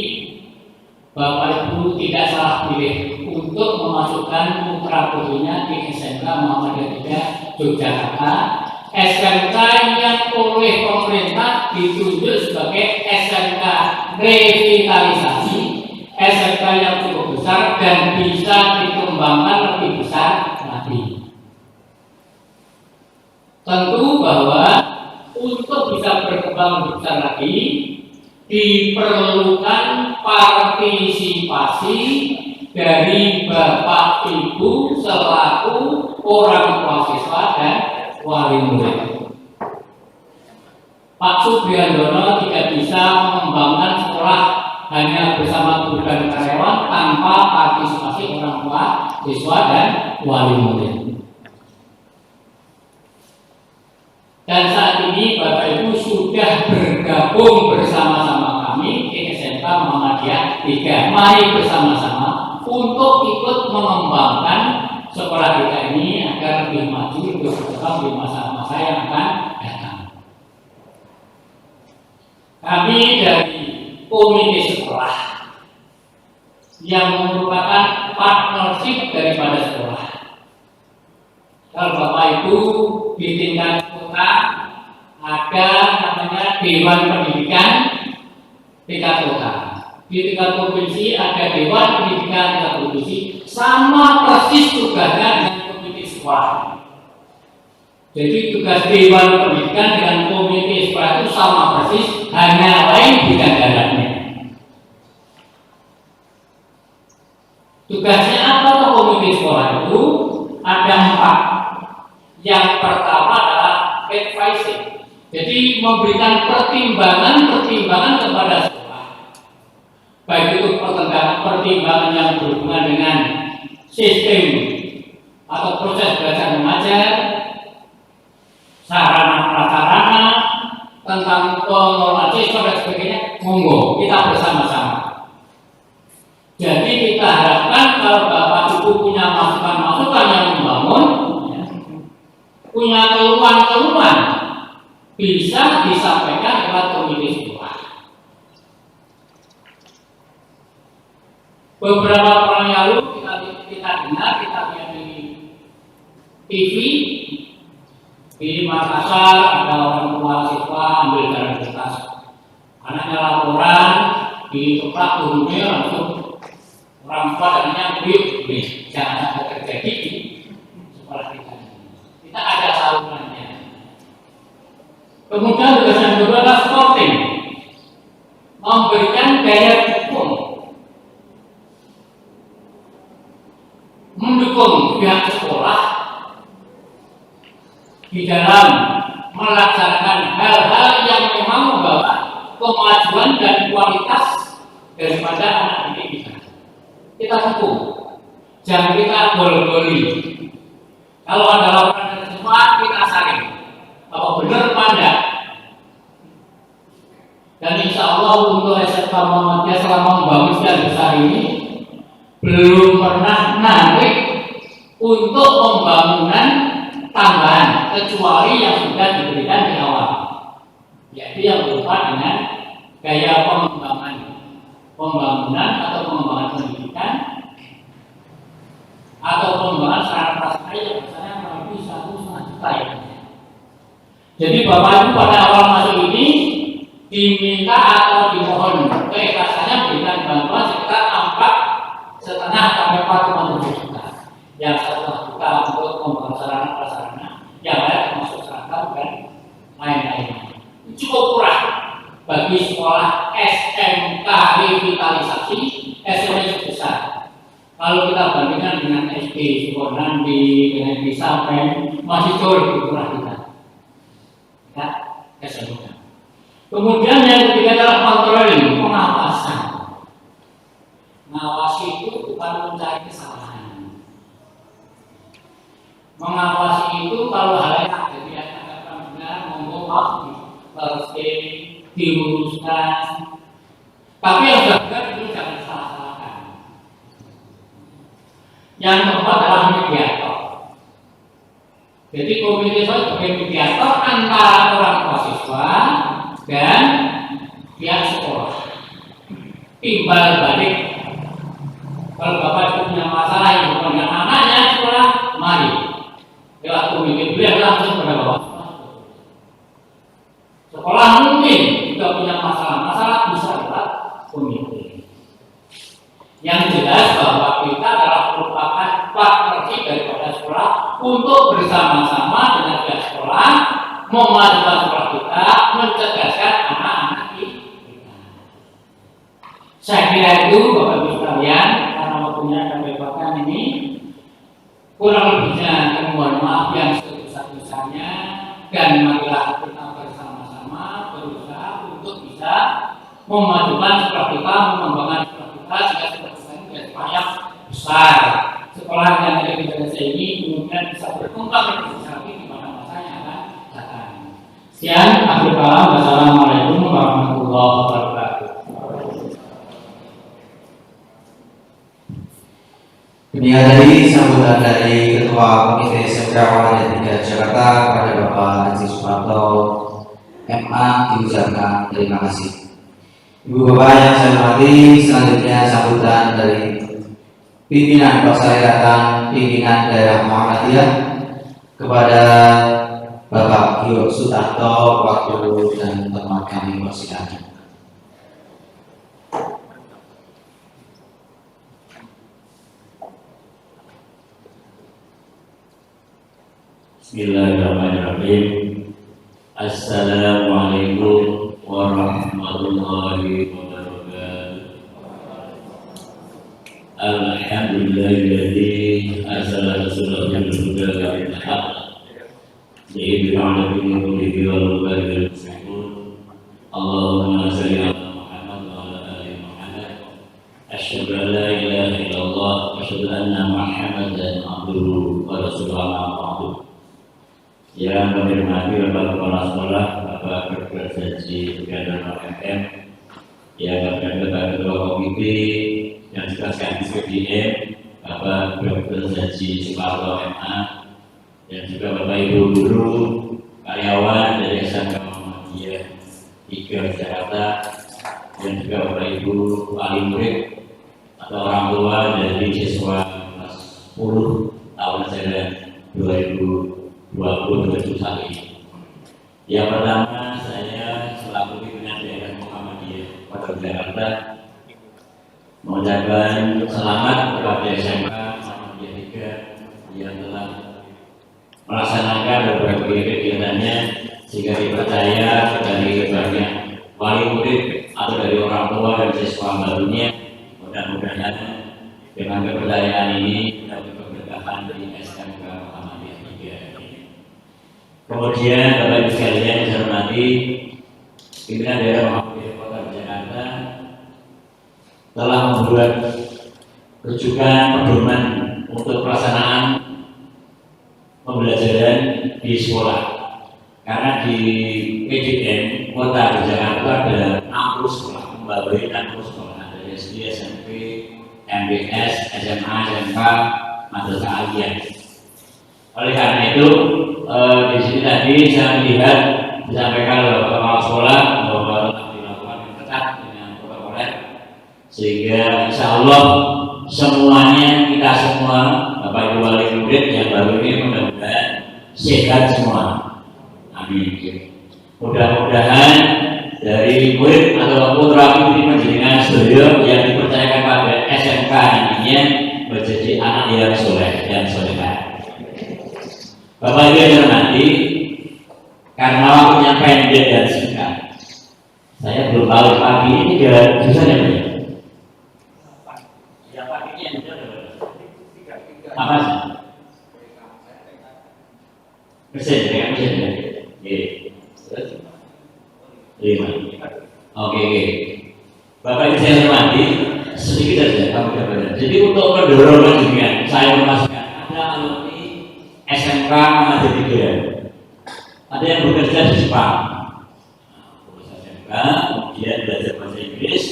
Bapak Ibu tidak salah pilih untuk memasukkan putra putrinya di SMK Muhammadiyah Yogyakarta, SMK yang oleh pemerintah ditunjuk sebagai SMK revitalisasi, SMK yang cukup besar dan bisa dikembangkan lebih besar lagi. Tentu bahwa untuk bisa berkembang besar lagi diperlukan partisipasi dari Bapak Ibu selaku orang tua siswa dan wali murid. Pak Subriandono tidak bisa mengembangkan sekolah hanya bersama guru dan karyawan tanpa partisipasi orang tua siswa dan wali murid. Dan saat ini Bapak Ibu sudah bergabung bersama-sama kami di SMK Muhammadiyah 3. Mari bersama-sama untuk ikut mengembangkan sekolah kita ini agar lebih maju, lebih berkembang di masa-masa yang akan datang. Kami dari komite sekolah yang merupakan partnership daripada sekolah. Kalau Bapak Ibu di tingkat kota ada namanya Dewan Pendidikan tingkat kota, di tingkat provinsi ada Dewan Pendidikan tingkat provinsi, sama persis tugasnya dengan komite sekolah. Jadi tugas Dewan Pendidikan dengan komite sekolah itu sama persis, hanya lain bidang daratnya. Tugasnya apa komite sekolah itu? Ada 4. Yang pertama adalah advising, jadi memberikan pertimbangan kepada sekolah, baik itu pertimbangan yang berhubungan dengan sistem atau proses belajar mengajar, sarana prasarana, tentang pengelolaan siswa dan sebagainya. Monggo kita bersama-sama. Jadi kita harapkan kalau Bapak Ibu punya masukan-masukan yang membangun, punya keluhan-keluhan, bisa disampaikan lewat komite sekolah. Beberapa orang yang lalu kita dengar, kita lihat di TV di Makassar, ada orang tua siswa ambil jalan kertas, anaknya laporan di tempat gurunya langsung orang tua dananya beli, jangan sampai terjadi di sekolah kita. Kita ada salurannya. Kemudian tugas yang kedua adalah supporting, memberikan daya dukung, mendukung pihak sekolah di dalam melaksanakan hal-hal yang memang membawa kemajuan dan kualitas daripada anak didik kita. Kita hukum, jangan kita gol-goli. Kalau ada laporan dari semua, kita saring apa benar apa enggak. Dan insya Allah untuk SMK Muhammadiyah selama membangun sekian besar ini belum pernah narik untuk pembangunan tambahan kecuali yang sudah diberikan di awal, yaitu yang berupa dengan gaya pembangunan atau pengembangan pendidikan atau pengembangan sarana prasarana yang misalnya melebihi 1,5 juta ya. Jadi Bapak Ibu pada awal masuk ini diminta atau dimohon keikhlasannya berikan bantuan sekitar 4,5 sampai 4,7 juta. Yang 1 juta untuk pembangunan sarana prasarana, yang lain termasuk seragam dan lain-lainnya. Cukup kurang bagi sekolah SMK revitalisasi SMP besar. Kalau kita bandingkan dengan SD Sukornandi, dengan SD Sampai, masih jauh lebih kurang kita. Ya, SMK. Kemudian yang ketiga adalah controlling, pengawasan. Mengawasi itu bukan mencari kesalahan. Mengawasi itu kalau hal yang jadi akan benar, mengawasi harus diluruskan. Tapi yang sudah benar itu jangan salah-salahkan. Yang keempat adalah mediator. Jadi komite sebagai mediator antara orang tua siswa dan pihak sekolah. Timbal balik. Kalau Bapak Ibu punya masalah yang berhubungan dengan anaknya sekolah, mari lewat komite beliau langsung pada Bapak. Sekolah mungkin juga punya masalah bisa lewat komite. Yang jelas bahwa kita adalah merupakan partnership daripada sekolah untuk bersama-sama dengan pihak sekolah memajukan sekolah kita, mencerdaskan anak-anak kita. Saya kira itu Bapak Ibu sekalian, karena waktunya akan berbahagia ini, kurang lebihnya kami mohon maaf yang sebesar-besarnya, dan marilah kita bersama-sama berusaha untuk bisa memajukan sekolah kita, mengembangkan sekolah kita sehingga sekolah kita ini menjadi banyak besar. Sekolah yang ada di Indonesia ini kemudian bisa berkembang lebih besar di masa yang akan datang. Sekian, akhir kalam. Wassalamualaikum warahmatullahi wabarakatuh. Demikian tadi sambutan dari Ketua Komite SMK Muhammadiyah 3 Jakarta kepada Bapak Haji Sumarto MA diucapkan terima kasih. Ibu Bapak yang saya hormati, selanjutnya sambutan dari pimpinan Persyaratan Pimpinan Daerah Muhammadiyah kepada Bapak Gio Sutarto, waktu dan tempat kami persilakan. Bismillahirrahmanirrahim. Assalamualaikum warahmatullahi wabarakatuh. Alhamdulillahilladzi arsala rasulahu bil huda wa dinil haqq liyudhhirahu 'ala dini kullihi walau karihal musyrikun. Allahumma shalli 'ala Muhammad wa 'ala ali Muhammad. Asyhadu an la ilaha illallah wa asyhadu anna Muhammadan 'abduhu wa rasuluhu. Yang kami hormati Bapak Kepala Sekolah, Bapak Berprestasi Gubernur FM, yang Bapak Ketua Komite, yang juga Sekaligus PDM, Bapak Berprestasi Sumarto MA, dan juga Bapak Ibu guru, karyawan dari SMK Muhammadiyah 3 Jakarta, dan juga Bapak Ibu wali murid atau orang tua dari siswa kelas 10 tahun ajaran 2020 saat ini. Yang pertama, saya selaku pimpinan daerah Muhammadiyah Kota Jakarta mengucapkan selamat kepada SMK Muhammadiyah 3 yang telah melaksanakan beberapa kegiatannya sehingga dipercaya dari banyak wali murid atau dari orang tua dan siswa barunya. Mudah-mudahan dengan kepercayaan ini dapat berberkahan di SMK Muhammadiyah 3 ini. Kemudian Bapak Ibu sekalian yang saya hormati, pimpinan daerah Muhammadiyah Kota Jakarta telah membuat rujukan pedoman untuk pelaksanaan pembelajaran di sekolah. Karena di PDN Kota Jakarta ada 60 sekolah, membawahi 60 sekolah dari SD, SMP, MBS, SMA, SMK, Madrasah Aliyah. Oleh karena itu, di sini tadi saya melihat disampaikan oleh kepala sekolah bahwa dilakukan yang ketat dengan protokoler, sehingga insya Allah semuanya, kita semua Bapak Ibu wali murid yang baru ini mudah-mudahan sehat semua. Amin. Mudah-mudahan dari murid atau putra putri panjenengan sedaya yang dipercayakan pada SMK nantinya menjadi anak yang soleh dan soleha. Bapak Ibu yang hormati, karena waktunya pendek dan singkat, saya belum tahu pagi ini jurusan apa ya? Yang paginya apa sih? Mesin ya, mesin ya. Terus 5. Oke. Bapak Ibu saya hormati, sedikit saja kamu gambarkan. Jadi untuk mendorong lanjutkan, saya memastikan ada alumni SMK Ahmad III. Ada yang bekerja di Jepang, lulus SMK, kemudian belajar bahasa Inggris,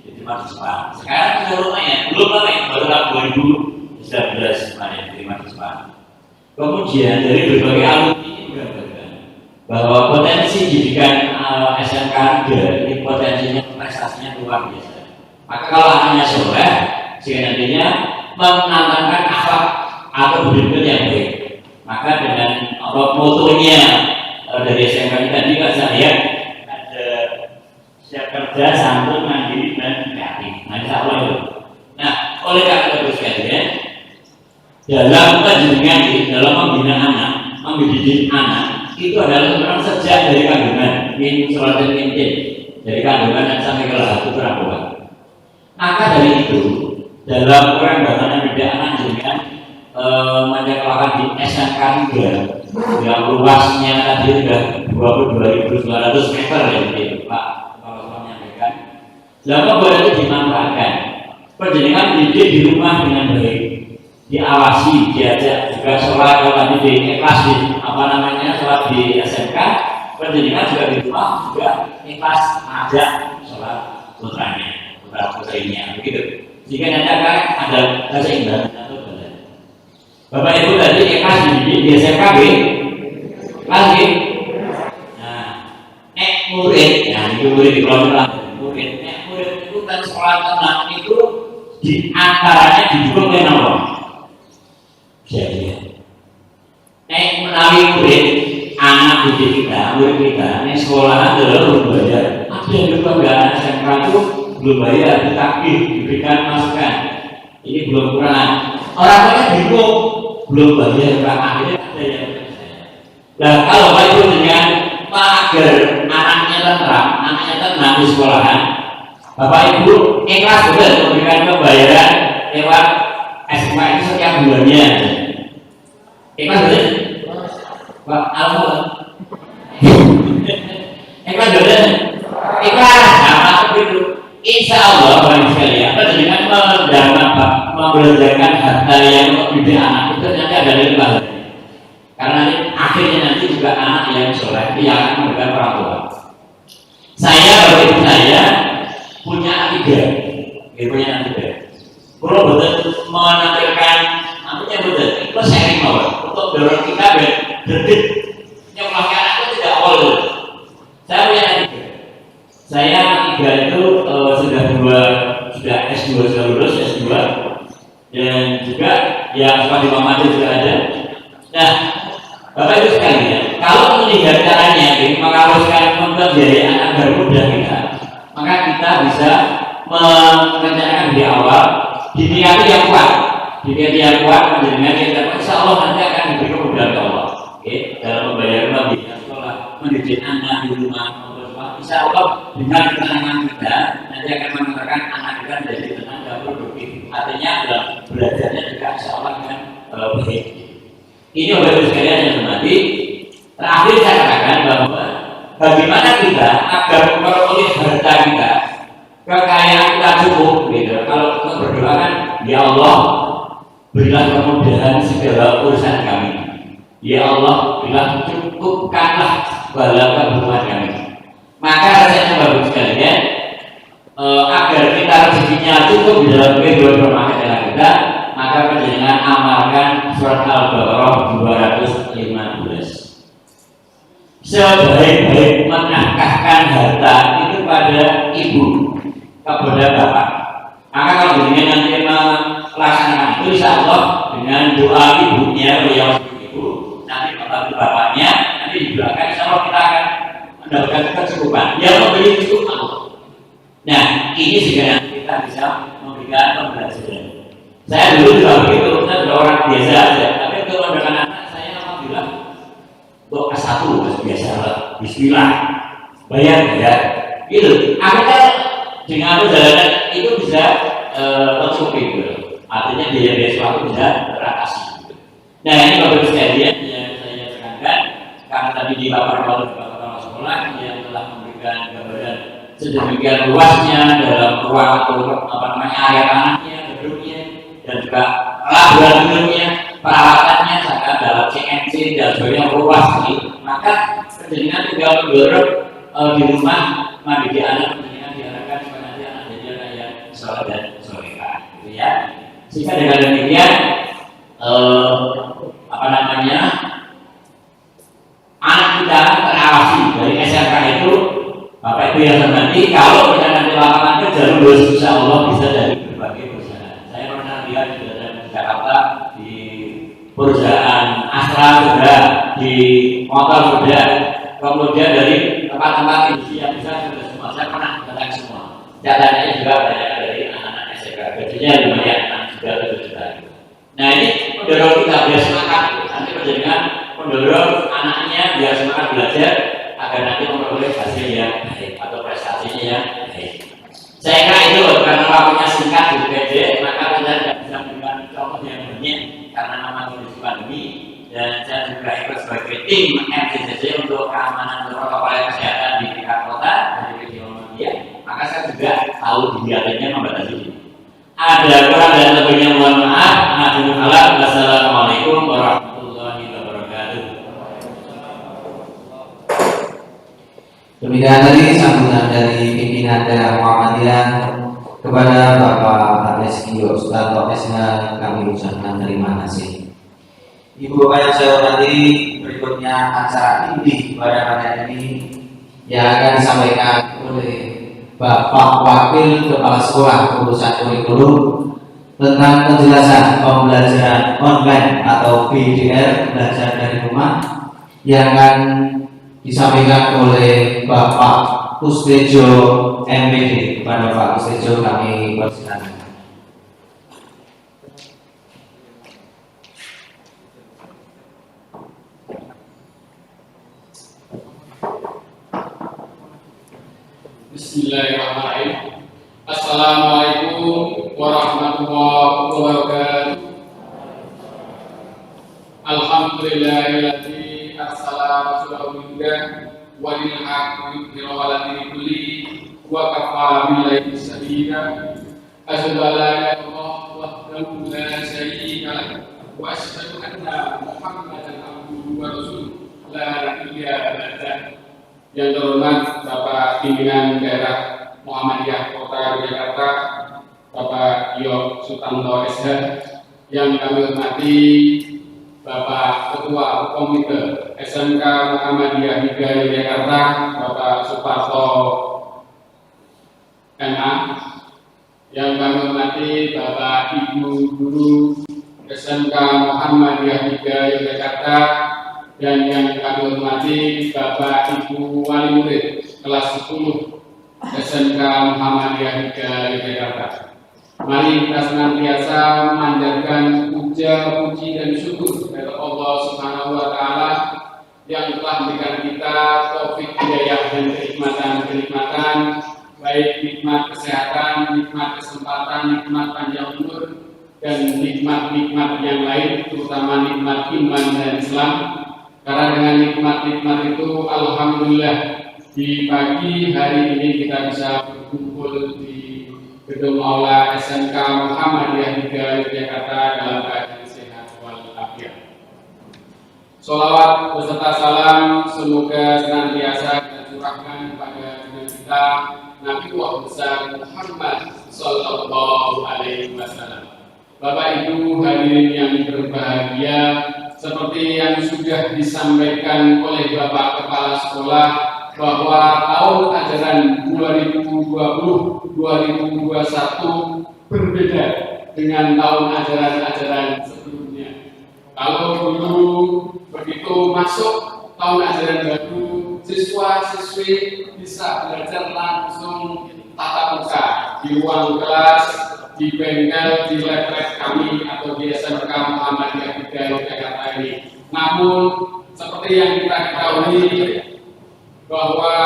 diterima di Jepang. Sekarang sudah lumayan, belum lama ya, baru tahun 2019 kemarin diterima di Jepang. Kemudian dari berbagai alumni ini menggambarkan bahwa potensi didikan SMK ini potensinya, prestasinya luar biasa. Maka kalau anaknya soleh, sehingga nantinya menanamkan akhlak atau budi yang baik, maka dengan motonya dari SMK ini tadi saya lihat ada siap kerja, santun, mandiri, dan kreatif. Nah, insya Allah itu. Nah, oleh karena itu sekalian, dalam pendidikan, dalam membina anak, mendidik anak, itu adalah sebenarnya sejak dari kandungan, min suratin mintin, dari kandungan dan sampai ke lahir itu perakuan. Maka dari itu, dalam kurang bagaimana beda anak dengan menyekolahkan di SMK 3 yang luasnya tadi sudah 22.200 meter ya, Pak kalau saya menyampaikan. Lalu boleh itu dimanfaatkan. Pendidikan dididik di rumah dengan baik, diawasi, diajak juga sholat kalau tadi di kelas di sholat di SMK, pendidikan juga di rumah juga ikhlas ajak sholat putra-putrinya begitu. Jika nanti akan ada keseimbangan atau balas. Bapak Ibu tadi ikhlas di SMK lagi. Nah, murid, nah itu murid di kelompok murid itu kan sholat tenang itu di antaranya didukung oleh Allah. Jadi, menawi murid anak didik kita, murid kita, ini sekolah adalah belum bayar. Ada yang berbangga SMK itu belum bayar, ditakdir, diberikan masukan. Ini belum kurang. Orang tuanya bingung, belum bayar, akhirnya ada yang percaya. Nah, kalau Bapak Ibu dengan agar anaknya tenang di sekolahan, Bapak Ibu ikhlas betul memberikan pembayaran lewat SMK itu setiap bulannya. Ikhlas betul? Pak Alfa. Ikhlas betul? Ikhlas. Nah, begitu. Insya Allah bagi sekalian, dengan membelajarkan harta yang untuk didik anak itu nanti ada nilai balas. Karena akhirnya nanti juga anak yang soleh yang akan memberikan orang tua. Saya bagi saya punya anak 3, punya anak 3. Kalau betul menampilkan, namanya betul itu sharing mau untuk dorong kita berdek. Yang melakukan anak itu tidak awal. Saya punya anak 3. Saya anak 3 itu sudah S2 sudah lulus S2 dan juga yang sekolah di Muhammadiyah juga ada. Nah, Bapak Ibu sekalian, kalau melihat caranya ini mengharuskan membiayai anak baru muda kita, maka kita bisa merencanakan di awal diniati yang kuat, menjadikan kita insya Allah nanti akan diberi kemudahan Allah. Oke, dalam membayar biaya sekolah, mendidik anak di rumah, insya Allah dengan ketenangan kita nanti akan mengantarkan anak kita menjadi tenang dan produktif. Artinya dalam belajarnya juga insya Allah akan baik. Ini oleh sekalian yang hormati. Terakhir saya katakan bahwa bagaimana kita agar memperoleh harta kita kekayaan kita cukup gitu. Kalau kita berdoa kan, ya Allah berilah kemudahan segala urusan kami. Ya Allah berilah cukupkanlah bala kebutuhan kami. Maka rasanya bagus sekalian, agar kita rezekinya cukup di dalam kehidupan rumah tangga kita, maka panjenengan amalkan surat Al-Baqarah 215. Sebaik-baik menafkahkan harta itu pada ibu, kepada bapak. Maka kalau dengan nanti melaksanakan itu, insya Allah dengan doa ibunya, beliau ibu, nanti bapaknya, nanti didoakan, insya Allah kita akan mendapatkan kecukupan. Yang memberi itu Allah. Nah, ini sehingga kita bisa memberikan pembelajaran. Saya dulu juga begitu, saya juga orang biasa aja, tapi untuk mendoakan anak saya alhamdulillah untuk S1 biasa lah, Bismillah, bayar, gitu. Akhirnya dengan perjalanan itu bisa tercukupi, gitu. Artinya biaya sesuatu bisa teratasi. Gitu. Nah ini bapak sekalian yang saya tekankan, karena tadi di bapak sekolah yang telah memberikan gambaran sedemikian luasnya dalam ruang atau area tanahnya, gedungnya, dan juga laboratoriumnya, perawatannya, sangat dalam CNC dan sebagainya luas sekali. Maka penjaringan tinggal mendorong di rumah mandiri anak, penjaringan diharapkan supaya nanti anak jadi anak yang sholat dan solehah, gitu ya. Sehingga dengan demikian anak kita terawasi dari SMK itu. Bapak Ibu yang terhormati, kalau kita nanti lapangan kerja lulus, insya Allah bisa dari berbagai perusahaan. Saya pernah lihat di Jakarta, di perusahaan Astra sudah, di motor sudah, kemudian dari tempat-tempat industri yang bisa sudah semua. Saya pernah datang semua. Catatannya juga banyak dari anak-anak SMK, gajinya lumayan, juga 7 juta. Nah ini mendorong kita biar semangat, nanti menjadikan mendorong anaknya biar semangat belajar, agar nanti memperoleh hasil yang baik atau prestasinya yang baik. Saya kira itu karena waktunya singkat di PJ, maka kita tidak bisa memberikan contoh yang banyak karena memang kondisi pandemi, dan saya juga ikut sebagai tim MCCC untuk keamanan protokol kesehatan di tingkat kota dari PJ Muhammadiyah. Maka saya juga tahu didiatannya membatasi ini. Ada kurang dan lebihnya mohon maaf. Wassalamualaikum warahmatullahi wabarakatuh. Demikian tadi sambutan dari pimpinan daerah Muhammadiyah kepada Bapak Reski Ustadz SH, kami ucapkan terima kasih. Ibu Bapak yang saya hormati, berikutnya acara inti pada hari ini yang akan disampaikan oleh Bapak Wakil Kepala Sekolah Urusan Kurikulum tentang penjelasan pembelajaran online atau BDR, belajar dari rumah, yang akan disampaikan oleh Bapak Kustejo MPD. Kepada Pak Kustejo kami persilakan. Bismillahirrahmanirrahim. Assalamualaikum warahmatullahi wabarakatuh. Alhamdulillahilladzi arsala rasulahu bil-huda wa dinil haqqi yudhhirahu 'ala dini kulli wa kafaa billahi shahida. Asyhadu an la ilaha illallah wahdahu la syarika lahu wa asyhadu anna Muhammadan abduhu wa rasuluhu la ilaha illallah. Yang terhormat Bapak Pimpinan Daerah Muhammadiyah Kota Jakarta, Bapak Yok Sutanto SH, yang kami hormati Bapak Ketua Komite SMK Muhammadiyah Hidayah Jakarta, Bapak Suparto MA, yang kami hormati Bapak Ibu Guru SMK Muhammadiyah Hidayah Jakarta, dan yang kami hormati Bapak Ibu Wali Murid kelas 10 SMK Muhammadiyah Hidayah Jakarta. Mari kita senantiasa memanjatkan puja-puji dan syukur kepada Allah Subhanahu wa Ta'ala yang telah memberikan kita taufik hidayah dan kenikmatan, baik nikmat kesehatan, nikmat kesempatan, nikmat panjang umur, dan nikmat-nikmat yang lain, terutama nikmat iman dan Islam. Karena dengan nikmat-nikmat itu, alhamdulillah, di pagi hari ini kita bisa berkumpul di Gedung Aula SMK Muhammadiyah 3 Yogyakarta dalam keadaan sehat walafiat. Sholawat beserta salam semoga senantiasa kita curahkan pada junjungan kita Nabi besar Muhammad Sallallahu Alaihi Wasallam. Bapak Ibu hadirin yang berbahagia, seperti yang sudah disampaikan oleh Bapak Kepala Sekolah bahwa tahun ajaran 2020-2021 berbeda dengan tahun ajaran sebelumnya. Kalau dulu begitu masuk tahun ajaran baru, siswa-siswi bisa belajar langsung tatap muka di ruang kelas, di bengkel, di lab kami atau di SMK Muhammadiyah 3 Yogyakarta ini. Namun seperti yang kita ketahui bahwa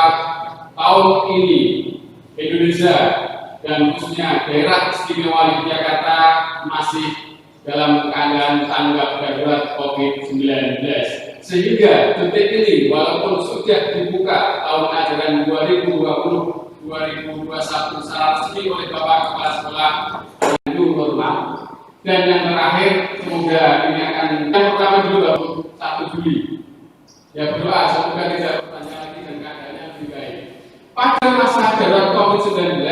tahun ini Indonesia dan khususnya daerah istimewa Yogyakarta masih dalam keadaan tanggap darurat COVID-19, sehingga detik ini walaupun sudah dibuka tahun ajaran 2020-2021 secara resmi oleh Bapak Kepala Sekolah itu normal. Dan yang terakhir, semoga ini akan yang pertama dulu baru 1 Juli. Ya berdoa semoga tidak bertanya lagi dan keadaannya lebih baik. Pada masa darurat COVID-19,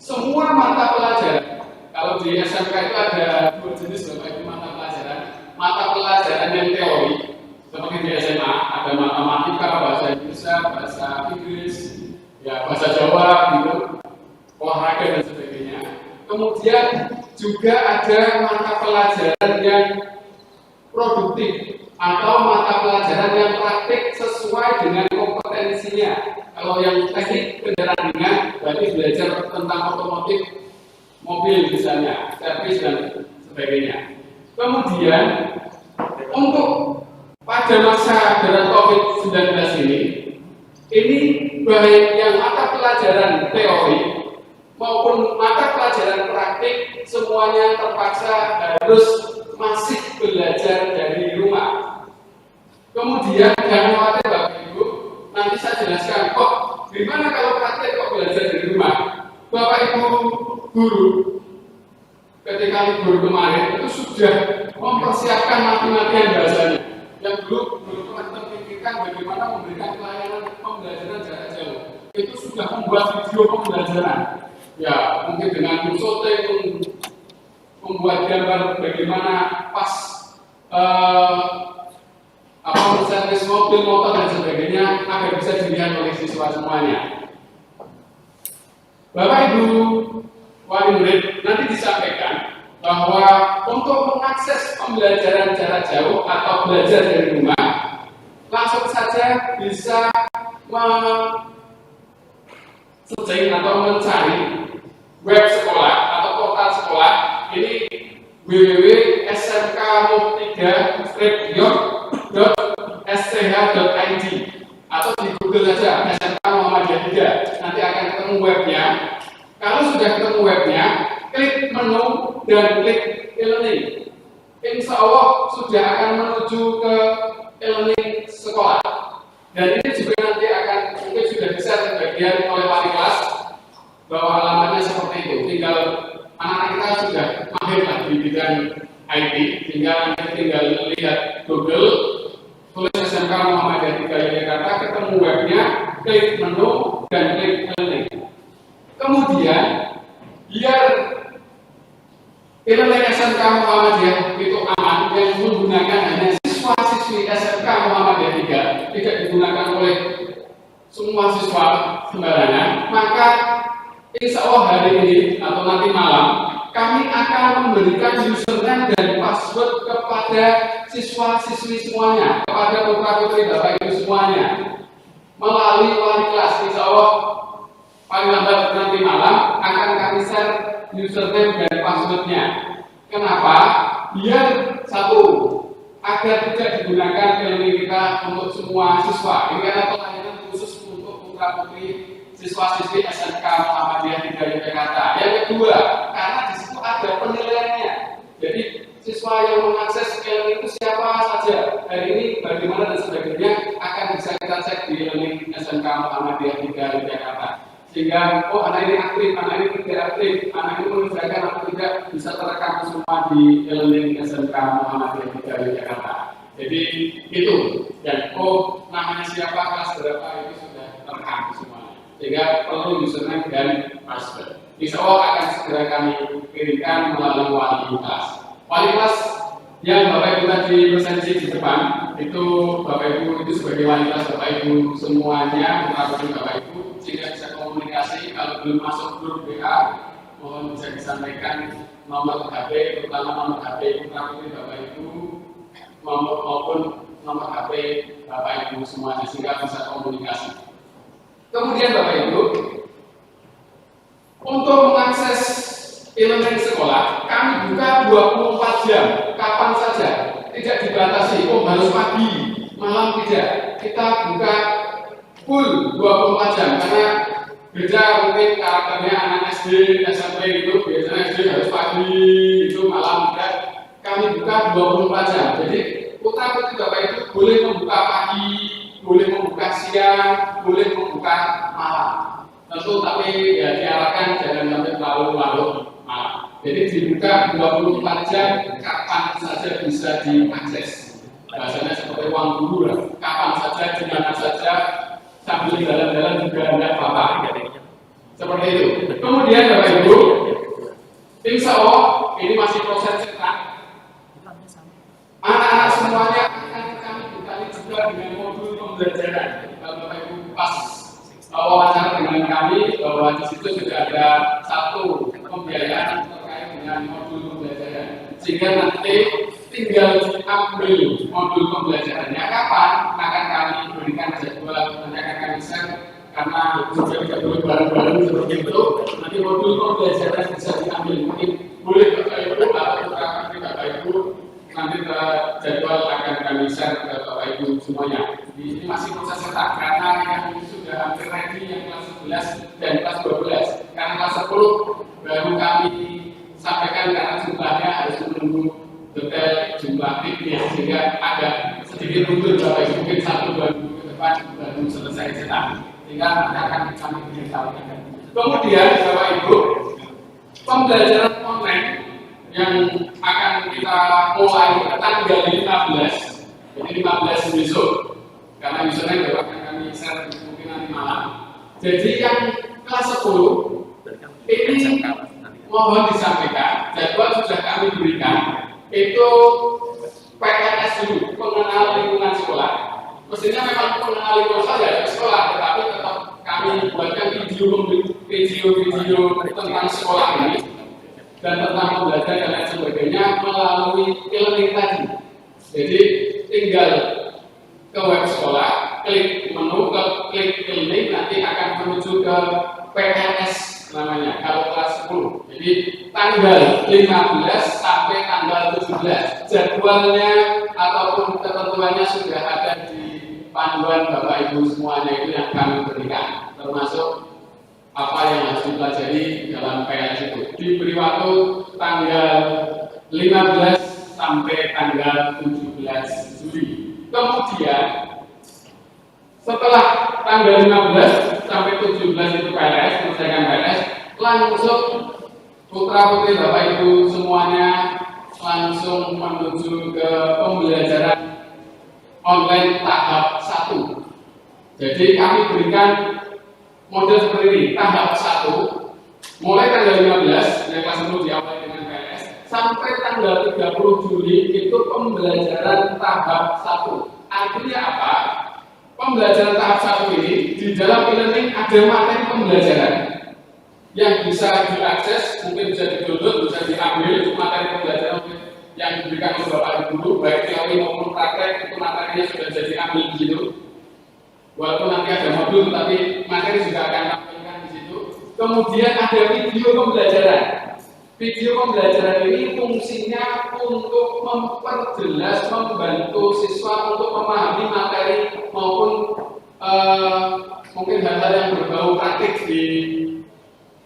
semua mata pelajaran, kalau di SMK itu ada 2 jenis Bapak Ibu mata pelajaran. Mata pelajaran yang teori, seperti di SMA ada matematika, bahasa Indonesia, bahasa Inggris, ya bahasa Jawa gitu, olahraga dan sebagainya. Kemudian juga ada mata pelajaran yang produktif atau mata pelajaran yang praktik sesuai dengan kompetensinya. Kalau yang teknik kendaraan ringan berarti belajar tentang otomotif, mobil misalnya, servis dan sebagainya. Kemudian untuk pada masa darurat COVID-19 ini baik yang mata pelajaran teori maupun mata pelajaran praktik semuanya terpaksa harus masih belajar dari rumah. Kemudian jangan khawatir Bapak Ibu, nanti saya jelaskan kok gimana kalau praktik kok belajar dari rumah. Bapak Ibu guru ketika libur kemarin itu sudah mempersiapkan mati-matian bahasanya. Yang belum pernah terpikirkan bagaimana memberikan pelayanan pembelajaran jarak jauh. Itu sudah membuat video pembelajaran. Ya, mungkin dengan consulting, membuat gambar bagaimana pas servis mobil, motor dan sebagainya agar bisa dilihat oleh siswa semuanya. Bapak Ibu wali murid, nanti disampaikan bahwa untuk mengakses pembelajaran jarak jauh atau belajar dari rumah langsung saja bisa searching atau mencari web sekolah atau portal sekolah ini www.smk3.sch.id atau di Google saja SMK Muhammadiyah 3, nanti akan ketemu webnya. Kalau sudah ketemu webnya, klik menu dan klik e-learning. Insya Allah sudah akan menuju ke e-learning sekolah. Dan ini juga nanti akan mungkin sudah bisa terbagian oleh wali kelas bahwa alamatnya seperti itu. Tinggal anak-anak kita sudah mahir lah di bidang IT, tinggal lihat Google, tulis SMK Muhammadiyah 3 Yogyakarta, ketemu webnya, klik menu dan klik e-learning. Kemudian biar e-learning SMK Muhammadiyah itu aman, yang menggunakan hanya siswa-siswi SMK Muhammadiyah 3, tidak digunakan oleh semua siswa sembarangan, maka insya Allah hari ini atau nanti malam kami akan memberikan username dan password kepada siswa-siswi semuanya, kepada putra-putri Bapak Ibu semuanya melalui wali kelas. Insya Allah paling lambat nanti malam akan kami share username dan passwordnya. Kenapa? Biar satu, agar tidak digunakan e-learning kita untuk semua siswa. Ini adalah pelayanan khusus untuk putra-putri siswa-siswi SMK Muhammadiyah 3 Yogyakarta. Yang kedua, karena di situ ada penilaiannya. Jadi siswa yang mengakses e-learning itu siapa saja, hari ini bagaimana dan sebagainya akan bisa kita cek di e-learning SMK Muhammadiyah 3 Yogyakarta. sehingga oh anak ini aktif, anak ini tidak aktif, anak ini mengerjakan atau tidak bisa terekam semua di e-learning SMK Muhammadiyah di Jakarta. Jadi itu, dan oh namanya siapa, kelas berapa itu sudah terekam semua, sehingga perlu username dan password. Insya Allah akan segera kami kirimkan melalui wali kelas. Wali kelas yang Bapak Ibu tadi presensi di depan, itu Bapak Ibu itu sebagai wali kelas Bapak Ibu semuanya, mengakui Bapak Ibu, jika bisa komunikasi, kalau belum masuk grup WA, mohon bisa disampaikan nomor HP, terutama nomor HP mengakui Bapak Ibu, maupun nomor HP Bapak Ibu semuanya, sehingga bisa komunikasi. Kemudian Bapak Ibu, untuk mengakses e-learning sekolah, kami buka 24 jam, kapan saja, tidak dibatasi, oh harus pagi, malam tidak. Kita buka full 24 jam, karena beda mungkin karakternya anak SD, SMP itu, biasanya SD harus pagi, itu malam tidak. Kami buka 24 jam, jadi putra-putri Bapak itu boleh membuka pagi, boleh membuka siang, boleh membuka malam. Tentu tapi ya diarahkan jangan sampai terlalu larut malam. Jadi dibuka 24 jam, kapan saja bisa diakses. Bahasanya seperti uang guru lah. Kapan saja, di mana saja, sambil jalan-jalan juga tidak apa-apa. Seperti itu. Kemudian Bapak Ibu, insya Allah ini masih proses cetak. Anak-anak semuanya akan kami bekali juga dengan modul pembelajaran. Kalau Bapak Ibu pas wawancara dengan kami bahwa di situ sudah ada satu pembiayaan terkait dengan modul pembelajaran, sehingga nanti tinggal diambil modul pembelajarannya kapan akan kami berikan jadwal, nanti akan kami share, karena juga tidak boleh bareng-bareng seperti itu. Nanti modul pembelajaran bisa diambil, mungkin boleh Bapak Ibu atau Bapak Ibu nanti jadwal akan kami share ke Bapak Ibu semuanya. Ini masih proses cetak karena yang sudah hampir ready yang kelas 11 dan kelas 12. Karena kelas 10 baru kami sampaikan karena jumlahnya harus menunggu detail jumlah tipnya, sehingga ada sedikit mundur Bapak Ibu, mungkin 1-2 minggu ke depan baru selesai cetak, sehingga akan kami beritahukan. Kemudian Bapak Ibu, pembelajaran online yang akan kita mulai tanggal 15, jadi 15 besok, karena username baru akan kami share mungkin nanti malam. Jadi yang kelas 10 ini mohon disampaikan, jadwal sudah kami berikan, itu PNS dulu, pengenal lingkungan sekolah. Mestinya memang pengenal lingkungan saja di sekolah, tetapi tetap kami buatkan video tentang sekolah ini dan tentang pembelajaran dan lain sebagainya melalui e-learning tadi. Jadi tinggal ke web sekolah, klik menu, klik e-learning, nanti akan menuju ke PNS namanya kalau kelas 10. Jadi tanggal 15 sampai tanggal 17 jadwalnya ataupun ketentuannya sudah ada di panduan Bapak Ibu semuanya itu yang kami berikan, termasuk apa yang harus dipelajari dalam PNS itu. Diberi waktu tanggal 15 sampai tanggal 17 Juli. Kemudian setelah tanggal 15 sampai 17 itu PNS, selesaikan PNS, langsung putra-putri Bapak Ibu semuanya langsung menuju ke pembelajaran online tahap 1. Jadi kami berikan model seperti ini, tahap 1 mulai tanggal 15 yang kelas 10 diawali dengan PNS sampai tanggal 30 Juli itu pembelajaran tahap 1. Artinya apa? Pembelajaran tahap 1 ini di dalam e-learning ada materi pembelajaran yang bisa diakses, mungkin bisa di-download, bisa diambil. Itu materi pembelajaran yang diberikan oleh Bapak Ibu guru, baik teori maupun praktek, itu materinya sudah jadi ambil di situ. Walaupun nanti ada modul, tapi materi juga akan tampilkan di situ. Kemudian ada video pembelajaran. Video pembelajaran ini fungsinya untuk memperjelas, membantu siswa untuk memahami materi maupun mungkin hal-hal yang berbau praktik di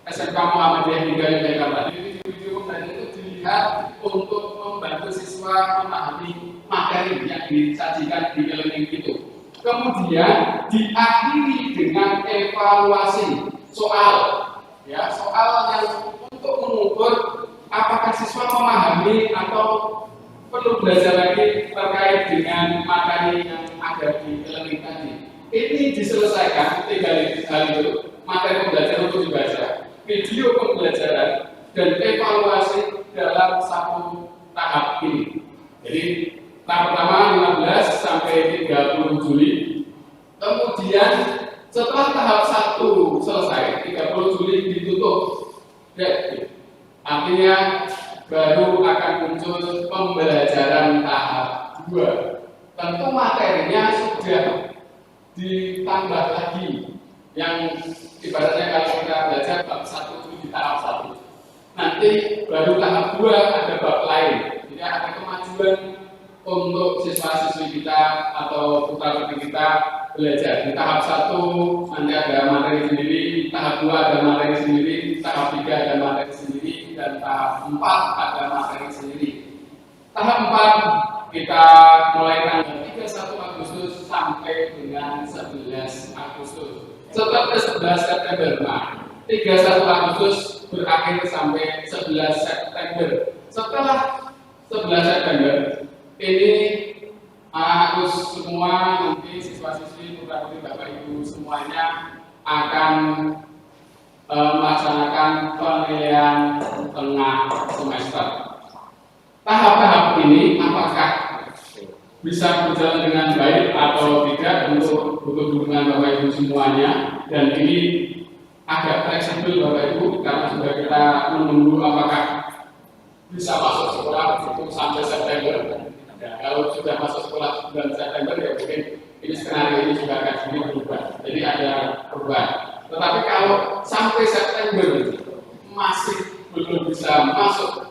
SMK Muhammadiyah di Jakarta. Jadi video pembelajaran itu dilihat untuk membantu siswa memahami materi yang disajikan di e-learning itu. Kemudian diakhiri dengan evaluasi. soal, ya, soal yang untuk mengukur apakah siswa memahami atau perlu belajar lagi terkait dengan materi yang ada di e-learning tadi. Ini diselesaikan 3 hal itu: materi pembelajaran untuk dibaca, video pembelajaran, dan evaluasi dalam satu tahap ini. Jadi tahap pertama 15 sampai 30 Juli. Kemudian setelah tahap 1 selesai, 30 Juli ditutup. Artinya baru akan muncul pembelajaran tahap 2. Tentu materinya sudah ditambah lagi, yang ibaratnya kalau kita belajar bab 1 itu di tahap 1. Nanti baru tahap 2 ada bab lain. Jadi ada kemajuan untuk siswa-siswi kita atau putra-putri kita belajar. Di tahap 1 nanti ada materi sendiri, tahap 2 ada materi sendiri, tahap 3 ada materi sendiri, dan tahap 4 ada materi sendiri. Tahap 4 kita mulai tanggal 31 Agustus sampai dengan 11 Agustus. Setelah 11 September, nah, 31 Agustus berakhir sampai 11 September. Setelah 11 September, ini Agus semua, nanti siswa-siswi, putra-putri Bapak Ibu semuanya akan melaksanakan penilaian tengah semester. Tahap-tahap ini apakah bisa berjalan dengan baik atau tidak untuk dukungan Bapak Ibu semuanya, dan ini agak fleksibel Bapak Ibu karena sudah kita menunggu apakah bisa masuk sekolah itu sampai September. Ya, kalau sudah masuk sekolah bulan September ya mungkin ini skenario ini juga akan sedikit berubah. Jadi ada perubahan. Tetapi kalau sampai September masih belum bisa masuk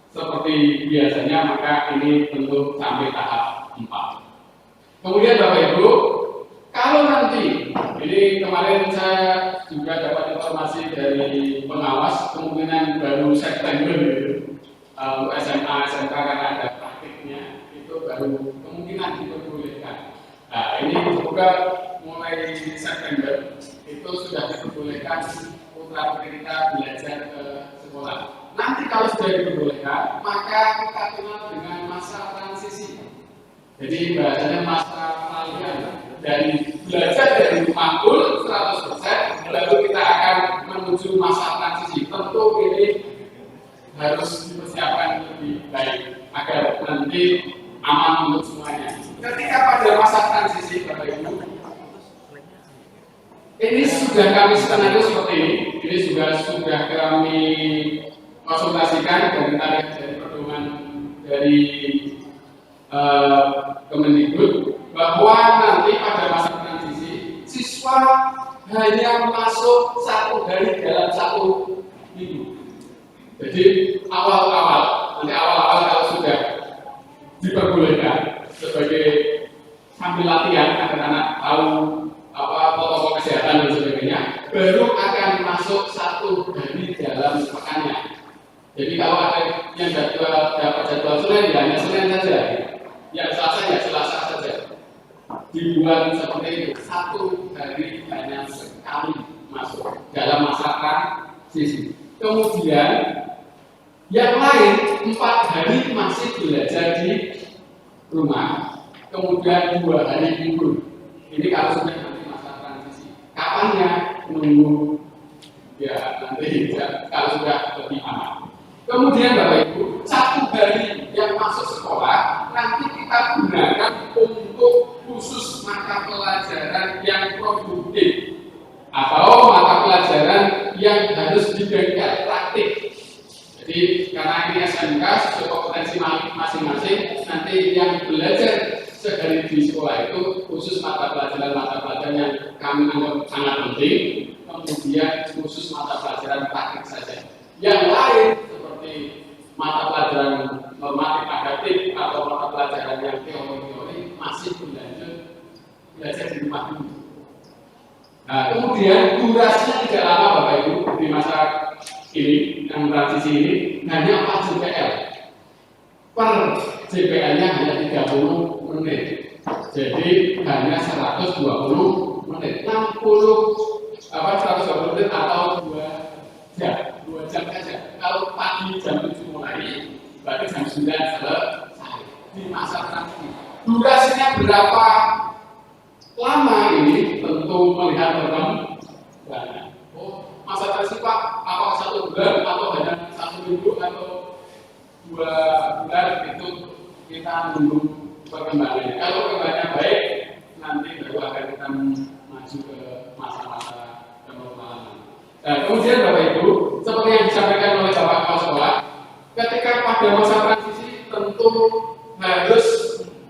seperti biasanya, maka ini tentu sampai tahap 4. Kemudian Bapak Ibu, kalau nanti, ini kemarin saya juga dapat informasi dari pengawas, kemungkinan baru September gitu, SMA, SMK karena ada praktiknya, itu baru kemungkinan diperbolehkan. Nah ini semoga mulai September itu sudah diperbolehkan putra-putri kita belajar ke sekolah. Nanti kalau sudah diperbolehkan, maka kita kenal dengan masa transisi. Jadi bahasanya masa peralihan dari belajar dari rumah full 100%, lalu kita akan menuju masa transisi. Tentu ini harus dipersiapkan lebih baik agar nanti aman untuk semuanya. Ketika pada masa transisi, Bapak Ibu, ini sudah kami skenario seperti ini. Ini juga sudah kami konsultasikan dan kita lihat dari pertemuan dari Kemendikbud bahwa nanti pada masa transisi siswa hanya masuk 1 hari dalam 1 minggu. Jadi awal-awal kalau sudah diperbolehkan sebagai sambil latihan anak-anak tahu apa protokol kesehatan dan sebagainya, baru akan masuk 1 hari dalam pekannya. Jadi kalau ada yang dapat jadwal Senin ya hanya Senin saja, yang Selasa ya Selasa saja. Dibuat seperti itu, 1 hari hanya sekali masuk dalam masa transisi. Kemudian yang lain 4 hari masih belajar di rumah, kemudian 2 hari libur. Ini kalau sudah nanti masa transisi. Kapannya menunggu ya nanti ya, kalau sudah lebih aman. Kemudian Bapak Ibu, 1 hari yang masuk sekolah nanti kita gunakan untuk khusus mata pelajaran yang produktif atau mata pelajaran yang harus diberikan praktik. Jadi karena ini SMK sesuai kompetensi masing-masing, nanti yang belajar sehari di sekolah itu khusus mata pelajaran yang kami anggap sangat penting, kemudian khusus mata pelajaran praktik saja. Yang lain seperti mata pelajaran normatif adaptif atau mata pelajaran yang teori-teori masih belajar di rumah dulu. Nah, kemudian durasinya tidak lama Bapak Ibu di masa ini yang transisi ini hanya 4 JPL. Per JPL-nya hanya 30 menit. Jadi hanya 120 menit. 120 menit atau melihat perkembangan. Oh, masa transisi Pak, apakah 1 bulan atau hanya 1 minggu atau 2 bulan, itu kita menunggu perkembangannya. Kalau perkembangannya baik, nanti baru akan kita maju ke masa-masa kenormalan. Nah, kemudian Bapak Ibu, seperti yang disampaikan oleh Bapak Kepala Sekolah, ketika pada masa transisi tentu harus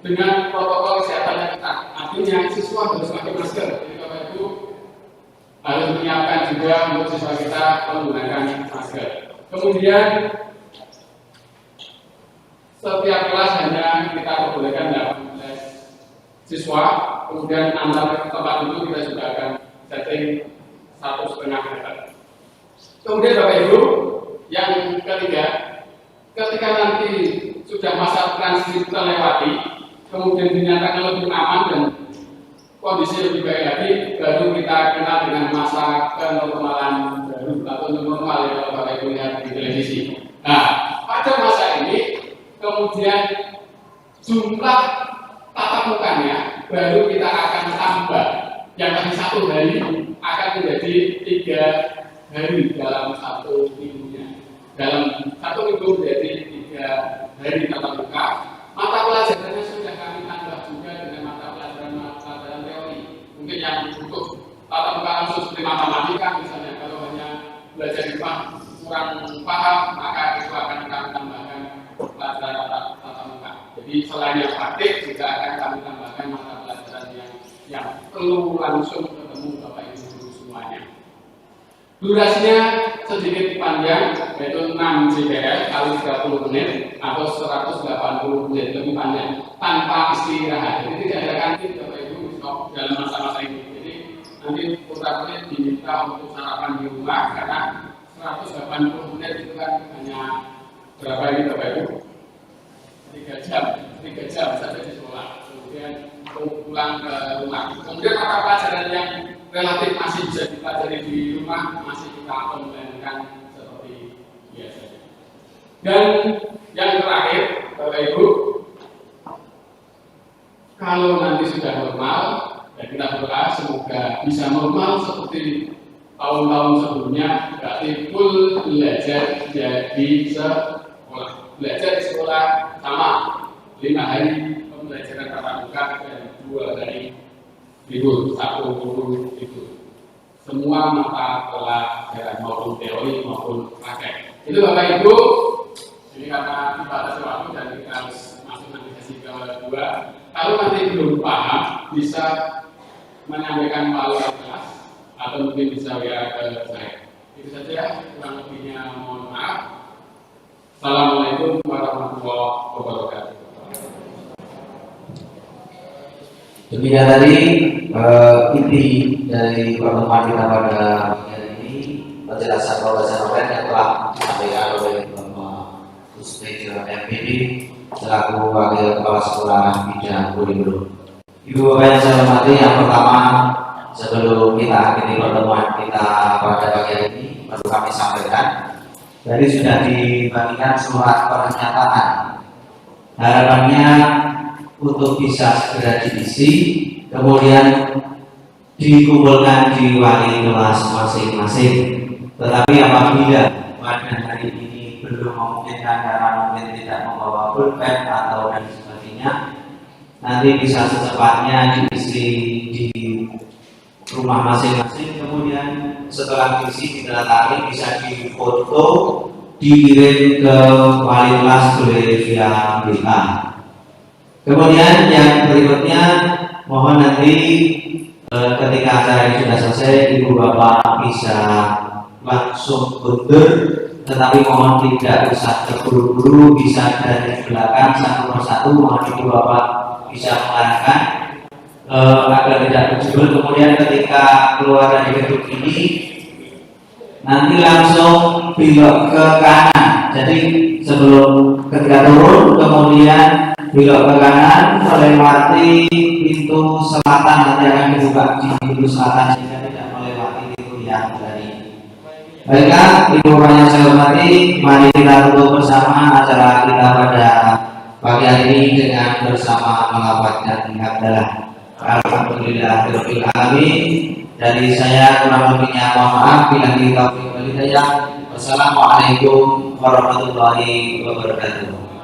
dengan protokol kesehatan yang ketat. Artinya siswa harus pakai masker. Jadi Bapak Ibu harus menyiapkan juga untuk siswa kita menggunakan masker. Kemudian setiap kelas hanya kita perbolehkan 18 siswa. Kemudian antar tempat duduk kita juga akan setting 1,5 meter. Kemudian Bapak Ibu, yang ketiga, ketika nanti sudah masa transisi terlewati, kemudian dinyatakan lebih aman dan kondisi lebih baik lagi, baru kita kenal dengan masa kenormalan baru atau normal yang kalau Bapak Ibu lihat di televisi. Nah, pada masa ini kemudian jumlah tatap mukanya baru kita akan tambah. Yang tadi 1 hari akan menjadi 3 hari dalam 1 minggunya. Dalam 1 minggu menjadi 3 hari tatap muka. Mata pelajarannya sudah kami tambah juga dengan mata pelajaran teori. Mungkin yang butuh tatap muka langsung seperti matematika misalnya, kalau hanya belajar IPA kurang paham, maka itu akan kami tambahkan pelajaran tatap muka. Jadi selain yang praktik juga akan kami tambahkan mata pelajaran yang perlu langsung ketemu Bapak Ibu guru semuanya. Durasinya sedikit panjang, yaitu 6 JPL kali 30 menit atau 180 menit, lebih panjang tanpa istirahat. Jadi tidak ada kantin Bapak Ibu dalam masa-masa ini. Jadi nanti putra-putri diminta untuk sarapan di rumah karena 180 menit itu kan hanya berapa ini Bapak Ibu? 3 jam saja di sekolah. Kemudian pulang ke rumah. Kemudian mata pelajaran yang relatif masih bisa dipelajari di rumah masih kita online-kan seperti biasa. Dan yang terakhir, Bapak Ibu, kalau nanti sudah normal, dan kita berdoa semoga bisa normal seperti tahun-tahun sebelumnya, berarti full belajar jadi sekolah. Belajar di sekolah sama 5 hari pembelajaran tatap muka dan 2 hari libur, 1 guru libur. Semua mata pelajaran maupun teori maupun praktek. Itu Bapak Ibu. Ini karena dibatasi waktu dan kita harus masuk nanti sesi kedua. Kalau nanti belum paham, bisa menyampaikan melalui kelas atau mungkin bisa WA ke saya. Itu saja, kurang lebihnya mohon maaf. Assalamualaikum warahmatullahi wabarakatuh. Demikian tadi inti dari pertemuan kita pada hari ini, penjelasan pembahasan online yang telah disampaikan oleh Bapak Kusmeja MPD selaku Wakil Kepala Sekolah Bidang Kurikulum. Ibu Bapak yang saya hormati, yang pertama sebelum kita akhiri pertemuan kita pada pagi hari ini, perlu kami sampaikan. Tadi sudah dibagikan surat pernyataan. Harapannya untuk bisa segera diisi, kemudian dikumpulkan di wali kelas masing-masing. Tetapi apabila pada hari ini belum memungkinkan karena mungkin tidak membawa pulpen atau dan sebagainya, nanti bisa secepatnya diisi di rumah masing-masing. Kemudian setelah diisi ditandatangani, bisa difoto, dikirim ke wali kelas boleh via WA. Kemudian yang berikutnya, mohon nanti ketika acara ini sudah selesai, Ibu Bapak bisa langsung mundur, tetapi mohon tidak usah terburu-buru, bisa dari belakang satu persatu, mohon Ibu Bapak bisa mengarahkan agar tidak terjebak. Kemudian ketika keluar dari gedung ini, nanti langsung belok ke kanan. Jadi sebelum ketika turun, kemudian belok ke kanan melewati pintu selatan, nanti akan dibuka di pintu selatan sehingga tidak melewati pintu yang tadi. Baiklah, Ibu Bapak yang saya hormati, mari kita tutup bersama acara kita pada pagi hari ini dengan bersama melafazkan hamdalah. Alhamdulillahirabbil alamin. Dari saya kurang lebihnya mohon maaf. Billahi taufiq wal hidayah. Wassalamualaikum warahmatullahi wabarakatuh.